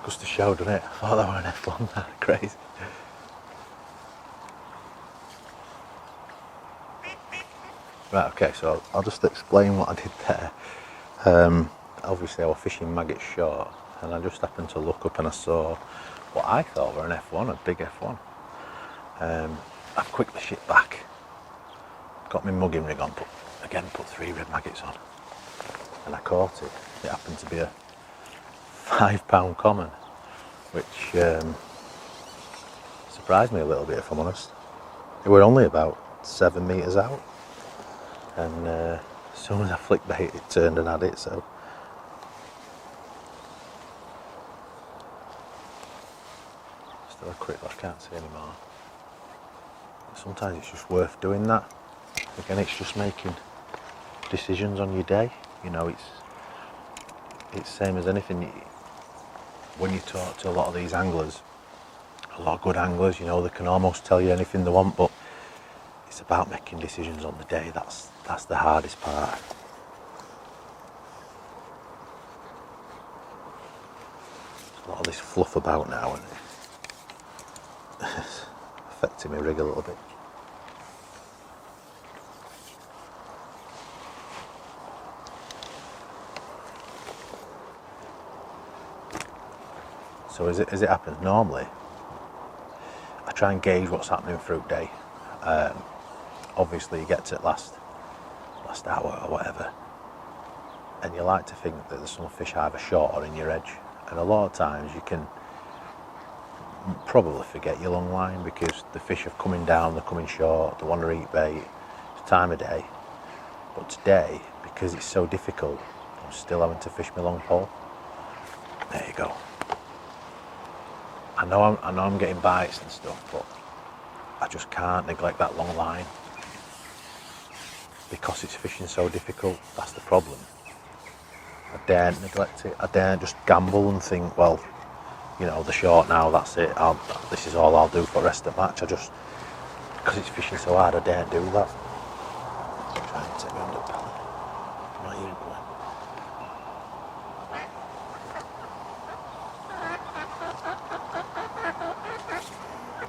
Just a show, doesn't it? I thought that were an F1. Crazy. Right, okay, so I'll just explain what I did there. Obviously I was fishing maggot short, and I just happened to look up and I saw what I thought were an F1, a big F1. I've quickly shipped back, got my mugging rig on, put 3 red maggots on, and I caught it. It happened to be a £5 common, which surprised me a little bit, if I'm honest. It were only about 7 metres out, and as soon as I flicked bait, it turned and had it. So still a quick look, I can't see anymore. Sometimes it's just worth doing that. Again, it's just making decisions on your day. You know, it's same as anything. When you talk to a lot of these anglers, a lot of good anglers, you know, they can almost tell you anything they want, but it's about making decisions on the day. That's the hardest part. There's a lot of this fluff about now, and it's affecting my rig a little bit. So as it happens normally, I try and gauge what's happening through day. Obviously you get to the last hour or whatever, and you like to think that there's some fish either short or in your edge, and a lot of times you can probably forget your long line because the fish are coming down, they're coming short, they want to eat bait. It's time of day. But today, because it's so difficult, I'm still having to fish my long pole. There you go. I know I'm getting bites and stuff, but I just can't neglect that long line because it's fishing so difficult. That's the problem. I daren't neglect it. I daren't just gamble and think, well, you know, the short now, that's it. This is all I'll do for the rest of the match. Because it's fishing so hard, I daren't do that. Try and take me under pellet. Not even going.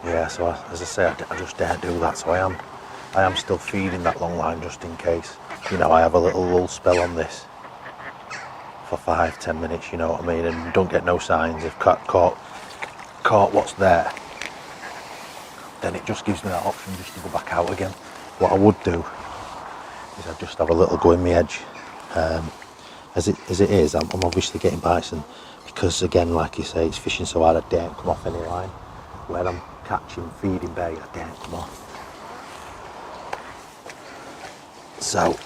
Yeah, so as I say, I just daren't do that. So I am still feeding that long line just in case. You know, I have a little lull spell on this for 5-10 minutes, you know what I mean, and don't get no signs of caught what's there. Then it just gives me that option just to go back out again. What I would do is I'd just have a little go in my edge. As it is, I'm obviously getting bites, and because again, like you say, it's fishing so hard, I daren't come off any line. Where I'm catching, feeding bait, I daren't come off. So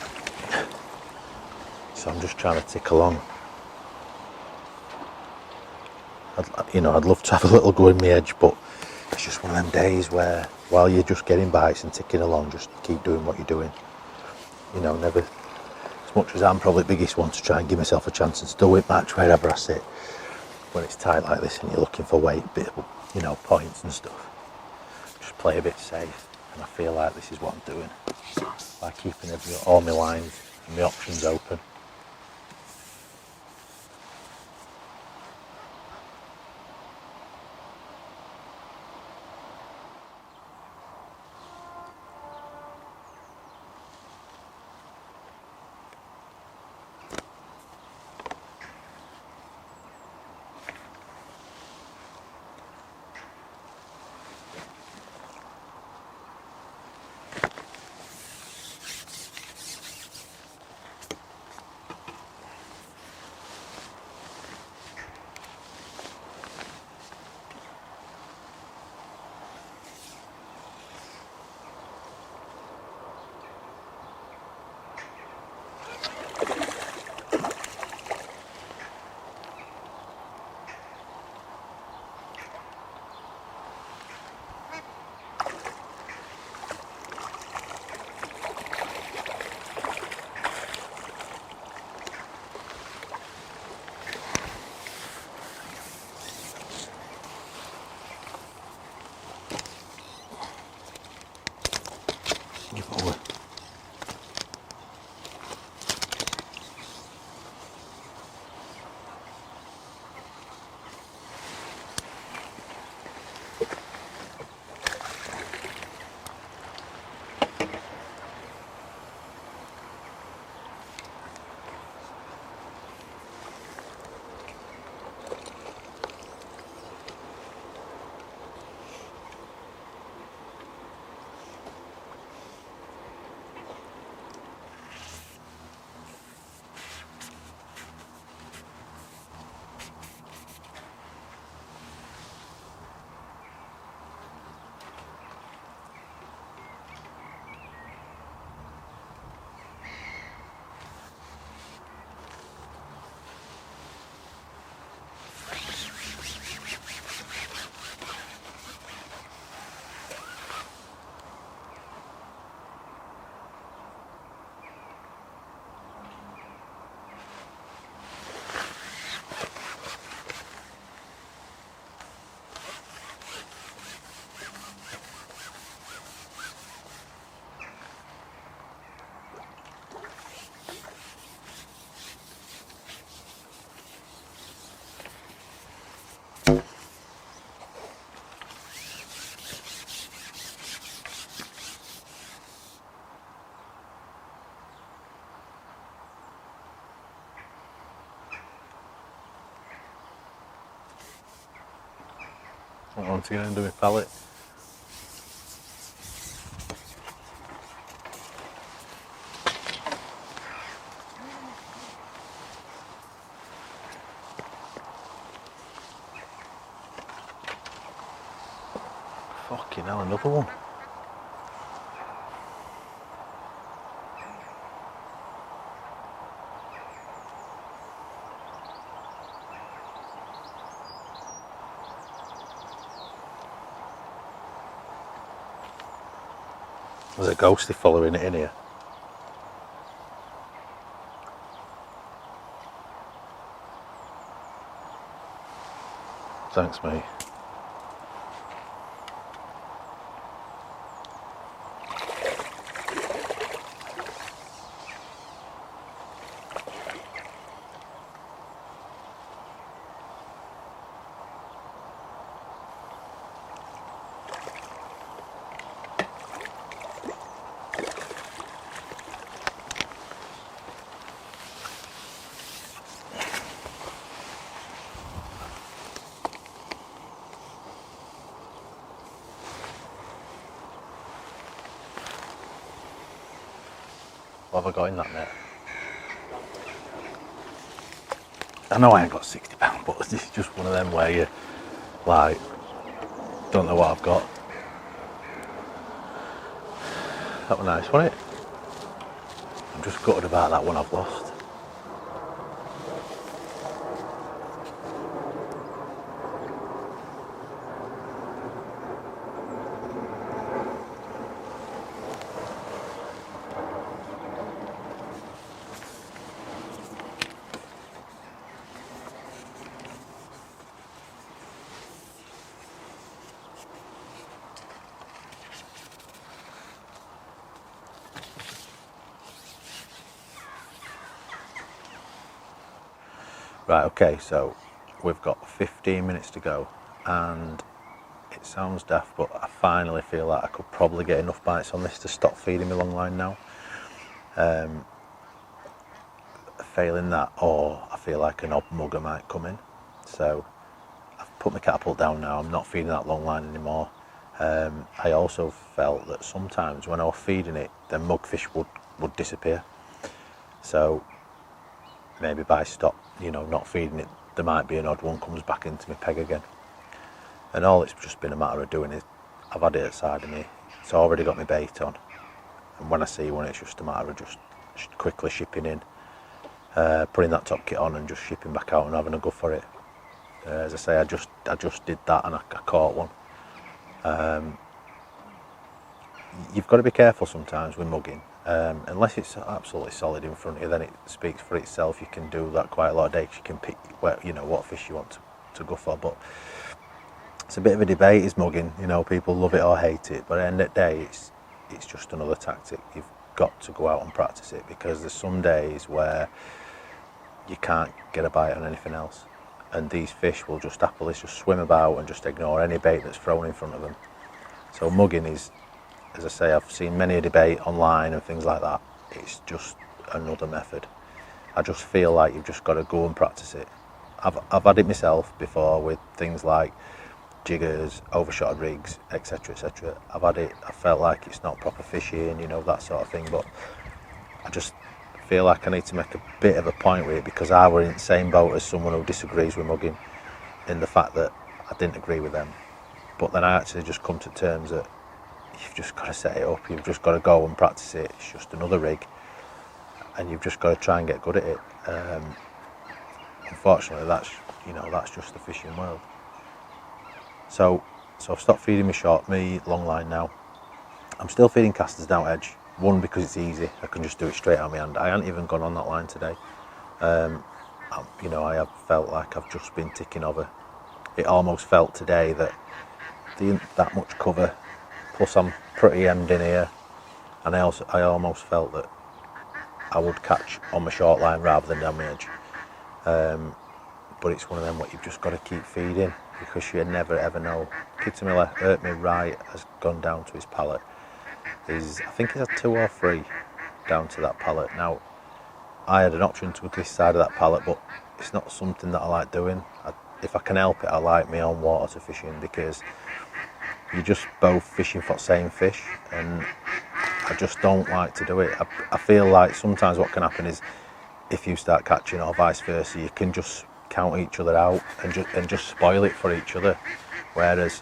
I'm just trying to tick along. I'd love to have a little go in my edge, but it's just one of them days where while you're just getting bites and ticking along, just keep doing what you're doing. You know, never, as much as I'm probably the biggest one to try and give myself a chance and still win match wherever I sit. When it's tight like this and you're looking for weight, bit of, you know, points and stuff, just play a bit safe. And I feel like this is what I'm doing by keeping all my lines and my options open. Give it away. Once again, into my pallet. Fucking hell, another one. There's a ghosty following it in here. Thanks, mate. What have I got in that net? I know I ain't got £60, but it's just one of them where you, like, don't know what I've got. That was nice, wasn't it? I'm just gutted about that one I've lost. Right, okay, so we've got 15 minutes to go, and it sounds daft, but I finally feel like I could probably get enough bites on this to stop feeding me long line now. Failing that, or I feel like an odd mugger might come in. So I've put my catapult down now, I'm not feeding that long line anymore. I also felt that sometimes when I was feeding it, the mugfish would disappear. So maybe by not feeding it, there might be an odd one comes back into my peg again. And all it's just been a matter of doing is, I've had it outside of me, it's already got my bait on, and when I see one, it's just a matter of just quickly shipping in, putting that top kit on and just shipping back out and having a go for it. As I say, I just did that and I caught one. You've got to be careful sometimes with mugging. Unless it's absolutely solid in front of you, then it speaks for itself. You can do that quite a lot of days. You can pick what fish you want to go for, but it's a bit of a debate, is mugging. People love it or hate it, but at the end of the day, it's just another tactic. You've got to go out and practice it, because there's some days where you can't get a bite on anything else, and these fish will just happily just swim about and just ignore any bait that's thrown in front of them. So mugging is, as I say, I've seen many a debate online and things like that. It's just another method. I just feel like you've just got to go and practice it. I've had it myself before with things like jiggers, overshot rigs, etc, etc. I've had it, I felt like it's not proper fishing, you know, that sort of thing, but I just feel like I need to make a bit of a point with it, because I were in the same boat as someone who disagrees with mugging, in the fact that I didn't agree with them. But then I actually just come to terms that you've just got to set it up, you've just got to go and practice it. It's just another rig, and you've just got to try and get good at it. Unfortunately, that's just the fishing world. So I've stopped feeding me long line now. I'm still feeding casters down edge. One, because it's easy, I can just do it straight out of my hand. I haven't even gone on that line today. I have felt like I've just been ticking over. It almost felt today that that much cover, plus I'm pretty hemmed in here, and I almost felt that I would catch on my short line rather than down my edge. But it's one of them what you've just got to keep feeding, because you never ever know. Kid to my left, hurt me right, has gone down to his pallet. I think he's had 2 or 3 down to that pallet. Now, I had an option to go to this side of that pallet, but it's not something that I like doing. If I can help it, I like my own water to fish in, because you're just both fishing for the same fish, and I just don't like to do it. I feel like sometimes what can happen is, if you start catching or vice versa, you can just count each other out and just spoil it for each other. Whereas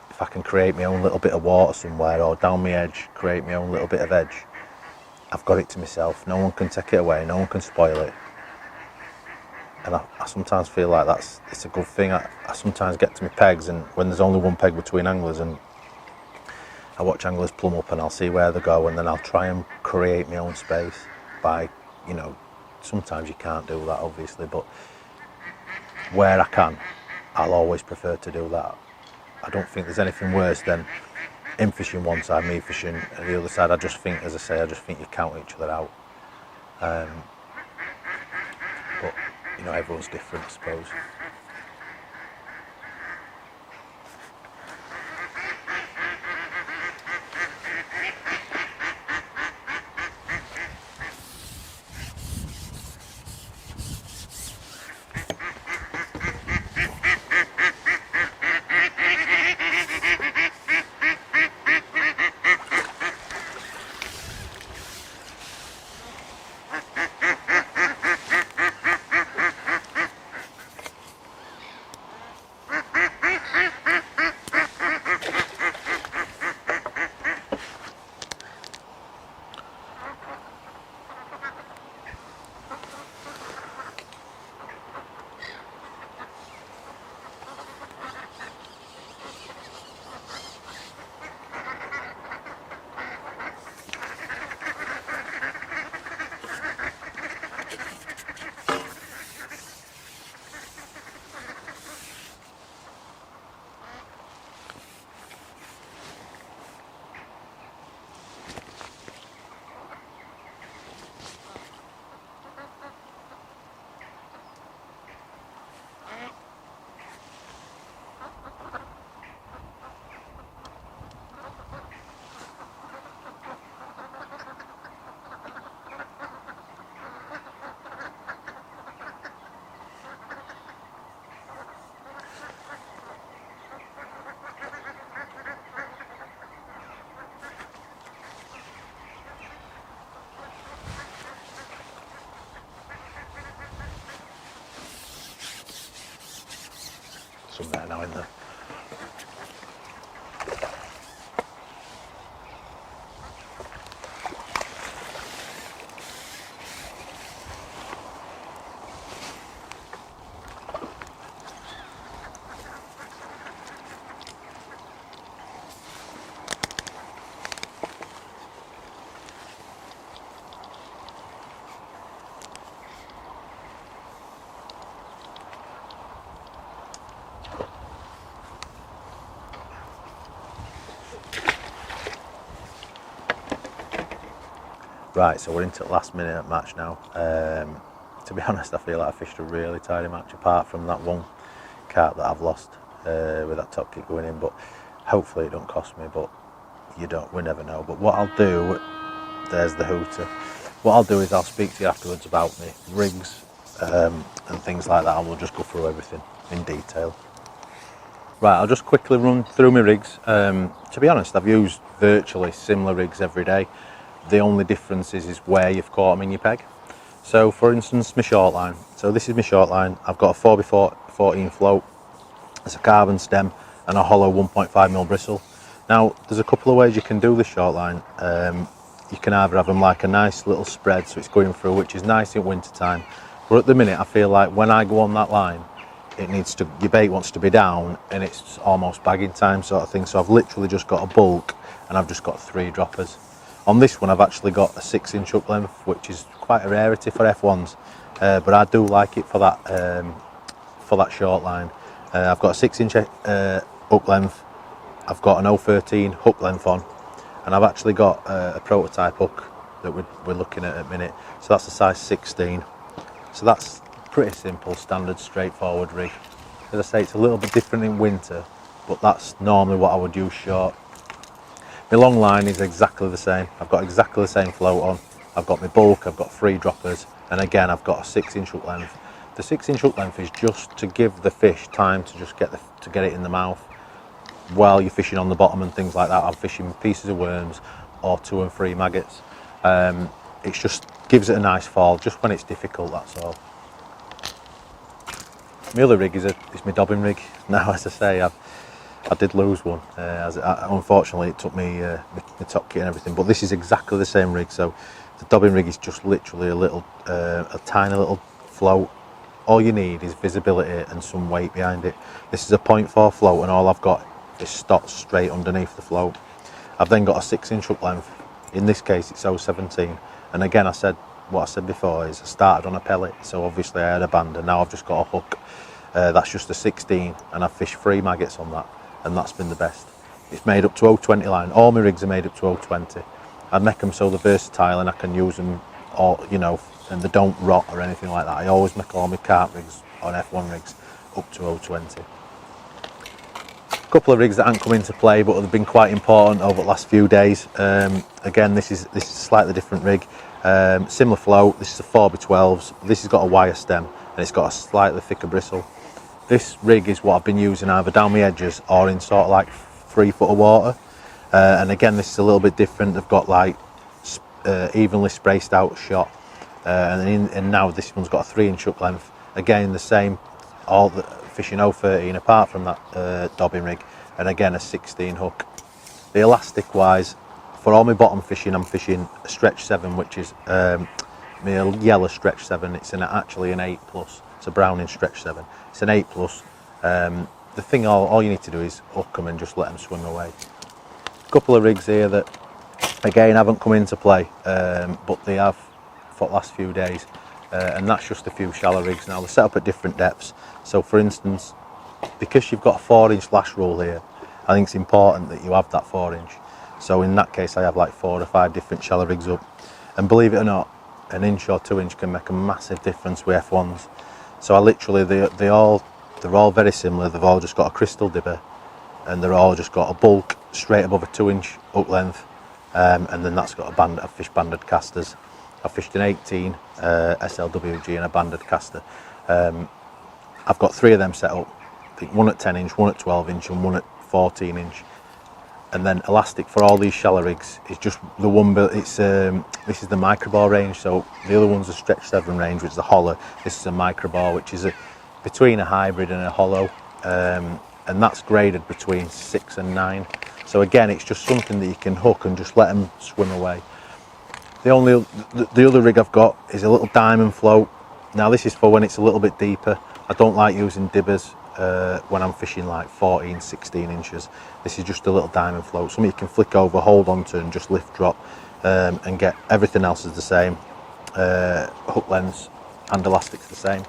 if I can create my own little bit of water somewhere, or down my edge, create my own little bit of edge, I've got it to myself. No one can take it away, no one can spoil it. And I sometimes feel like it's a good thing. I sometimes get to my pegs, and when there's only one peg between anglers, and I watch anglers plumb up, and I'll see where they go, and then I'll try and create my own space by, sometimes you can't do that obviously, but where I can, I'll always prefer to do that. I don't think there's anything worse than him fishing one side, me fishing the other side. I just think you count each other out. But everyone's different, I suppose. Some there now in there. Right, so we're into the last minute match now. To be honest, I feel like I fished a really tidy match, apart from that one carp that I've lost with that top kick going in, but hopefully it don't cost me, but we never know. But what I'll do, there's the hooter. What I'll do is I'll speak to you afterwards about me rigs and things like that, and we'll just go through everything in detail. Right, I'll just quickly run through my rigs. To be honest, I've used virtually similar rigs every day. The only difference is where you've caught them in your peg. So for instance, my short line. So this is my short line. I've got a 4x14 float. It's a carbon stem and a hollow 1.5mm bristle. Now, there's a couple of ways you can do the short line. You can either have them like a nice little spread, so it's going through, which is nice in winter time. But at the minute, I feel like when I go on that line, your bait wants to be down and it's almost bagging time sort of thing. So I've literally just got a bulk and I've just got 3 droppers. On this one, I've actually got a 6-inch hook length, which is quite a rarity for F1s, but I do like it for that short line. I've got a 6-inch hook length. I've got an 013 hook length on, and I've actually got a prototype hook that we're looking at the minute. So that's a size 16. So that's pretty simple, standard, straightforward rig. As I say, it's a little bit different in winter, but that's normally what I would use short. My long line is exactly the same. I've got exactly the same float on. I've got my bulk, I've got 3 droppers, and again I've got a 6-inch hook length. The 6-inch hook length is just to give the fish time to just get it in the mouth while you're fishing on the bottom and things like that. I'm fishing pieces of worms or 2 and 3 maggots. It just gives it a nice fall, just when it's difficult, that's all. My other rig is my dobbin rig. Now, as I say, I did lose one. Unfortunately, it took me my top kit and everything. But this is exactly the same rig. So the dobbin rig is just literally a tiny little float. All you need is visibility and some weight behind it. This is a 0.4 float, and all I've got is stopped straight underneath the float. I've then got a 6-inch hook length. In this case, it's 017. And again, what I said before is I started on a pellet, so obviously I had a band, and now I've just got a hook. That's just a 16, and I've fished 3 maggots on that, and that's been the best. It's made up to 020 line. All my rigs are made up to 020. I make them so they're versatile and I can use them all, and they don't rot or anything like that. I always make all my carp rigs on F1 rigs up to 020. A couple of rigs that haven't come into play but have been quite important over the last few days. Again, this is a slightly different rig. Similar float. This is a 4x12s. This has got a wire stem and it's got a slightly thicker bristle. This rig is what I've been using either down my edges or in sort of like 3 foot of water. And again, this is a little bit different. They've got like evenly spaced out shot. And now this one's got a 3-inch hook length. Again, the same, all the fishing 013 apart from that dobbin rig. And again, a 16 hook. The elastic wise, for all my bottom fishing, I'm fishing a stretch 7, which is my yellow stretch 7. It's actually an 8+. It's a Browning stretch 7. It's an 8+. The thing, all you need to do is hook them and just let them swim away. A couple of rigs here that, again, haven't come into play, but they have for the last few days. And that's just a few shallow rigs. Now, they're set up at different depths. So, for instance, because you've got a 4-inch lash rule here, I think it's important that you have that 4-inch. So in that case, I have like 4 or 5 different shallow rigs up. And believe it or not, an inch or 2-inch can make a massive difference with F1s. So I literally, they're all very similar. They've all just got a crystal dibber, and they're all just got a bulk straight above a 2-inch hook length, and then that's got a band. I've fished banded casters. I've fished an 18 SLWG and a banded caster. I've got 3 of them set up. I think one at 10-inch, one at 12-inch, and one at 14-inch. And then elastic for all these shallow rigs is just the one. This is the microbore range. So the other one's a stretch 7 range, which is a hollow. This is a microbore, which is between a hybrid and a hollow, and that's graded between 6 and 9. So again, it's just something that you can hook and just let them swim away. The other rig I've got is a little diamond float. Now this is for when it's a little bit deeper. I don't like using dibbers when I'm fishing like 14, 16 inches. This is just a little diamond float, something you can flick over, hold onto and just lift drop, and get everything else is the same. Hook lengths and elastics the same.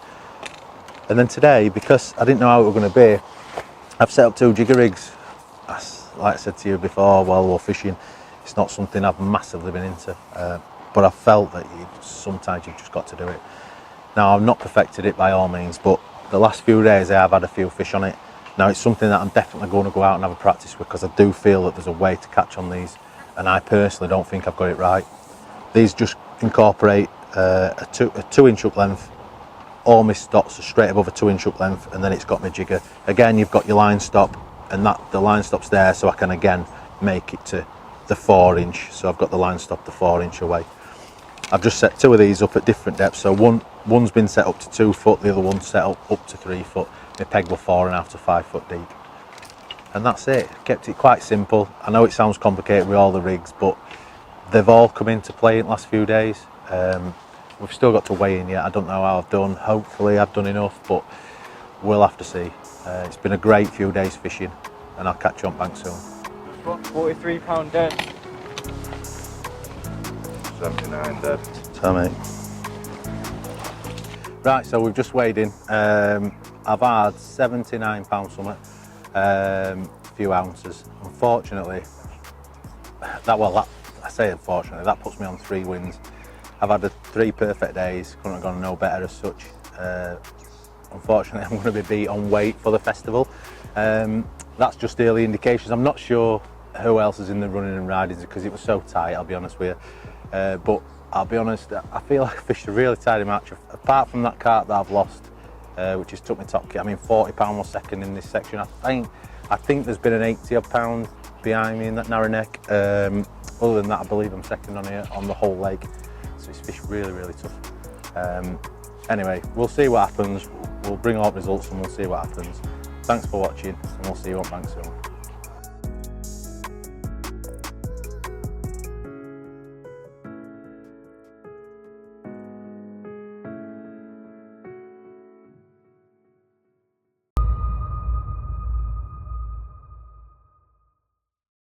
And then today, because I didn't know how it was going to be, I've set up 2 jigger rigs. Like I said to you before while we were fishing, it's not something I've massively been into. but I felt that sometimes you've just got to do it. Now, I've not perfected it by all means, but the last few days I have had a few fish on it. Now, it's something that I'm definitely going to go out and have a practice with, because I do feel that there's a way to catch on these, and I personally don't think I've got it right. These just incorporate a 2-inch hook length. All my stops are straight above a 2-inch hook length, and then it's got my jigger. Again, you've got your line stop, and the line stop's there, so I can again make it to the 4-inch. So I've got the line stop the 4-inch away. I've just set 2 of these up at different depths. So one's been set up to 2 foot, the other one's set up to 3 foot. My peg were 4.5 to 5 foot deep. And that's it. Kept it quite simple. I know it sounds complicated with all the rigs, but they've all come into play in the last few days. We've still got to weigh in yet. I don't know how I've done. Hopefully I've done enough, but we'll have to see. It's been a great few days fishing, and I'll catch you on bank soon. 43 pound dead. 79 dead. So, mate. Right, so we've just weighed in. I've had 79 pounds something, a few ounces. Unfortunately, I say unfortunately, that puts me on 3 wins. I've had 3 perfect days, couldn't have gone no better as such. Unfortunately, I'm going to be beat on weight for the festival. That's just early indications. I'm not sure who else is in the running and riding because it was so tight, I'll be honest with you. But I'll be honest, I feel like I fished a really tidy match. Apart from that cart that I've lost, which has took my top kit. I mean, 40 pound was second in this section. I think there's been an 80 odd pound behind me in that narrow neck. Other than that, I believe I'm second on here on the whole leg. So it's fished really, really tough. Anyway, we'll see what happens. We'll bring out results and we'll see what happens. Thanks for watching, and we'll see you on bank soon.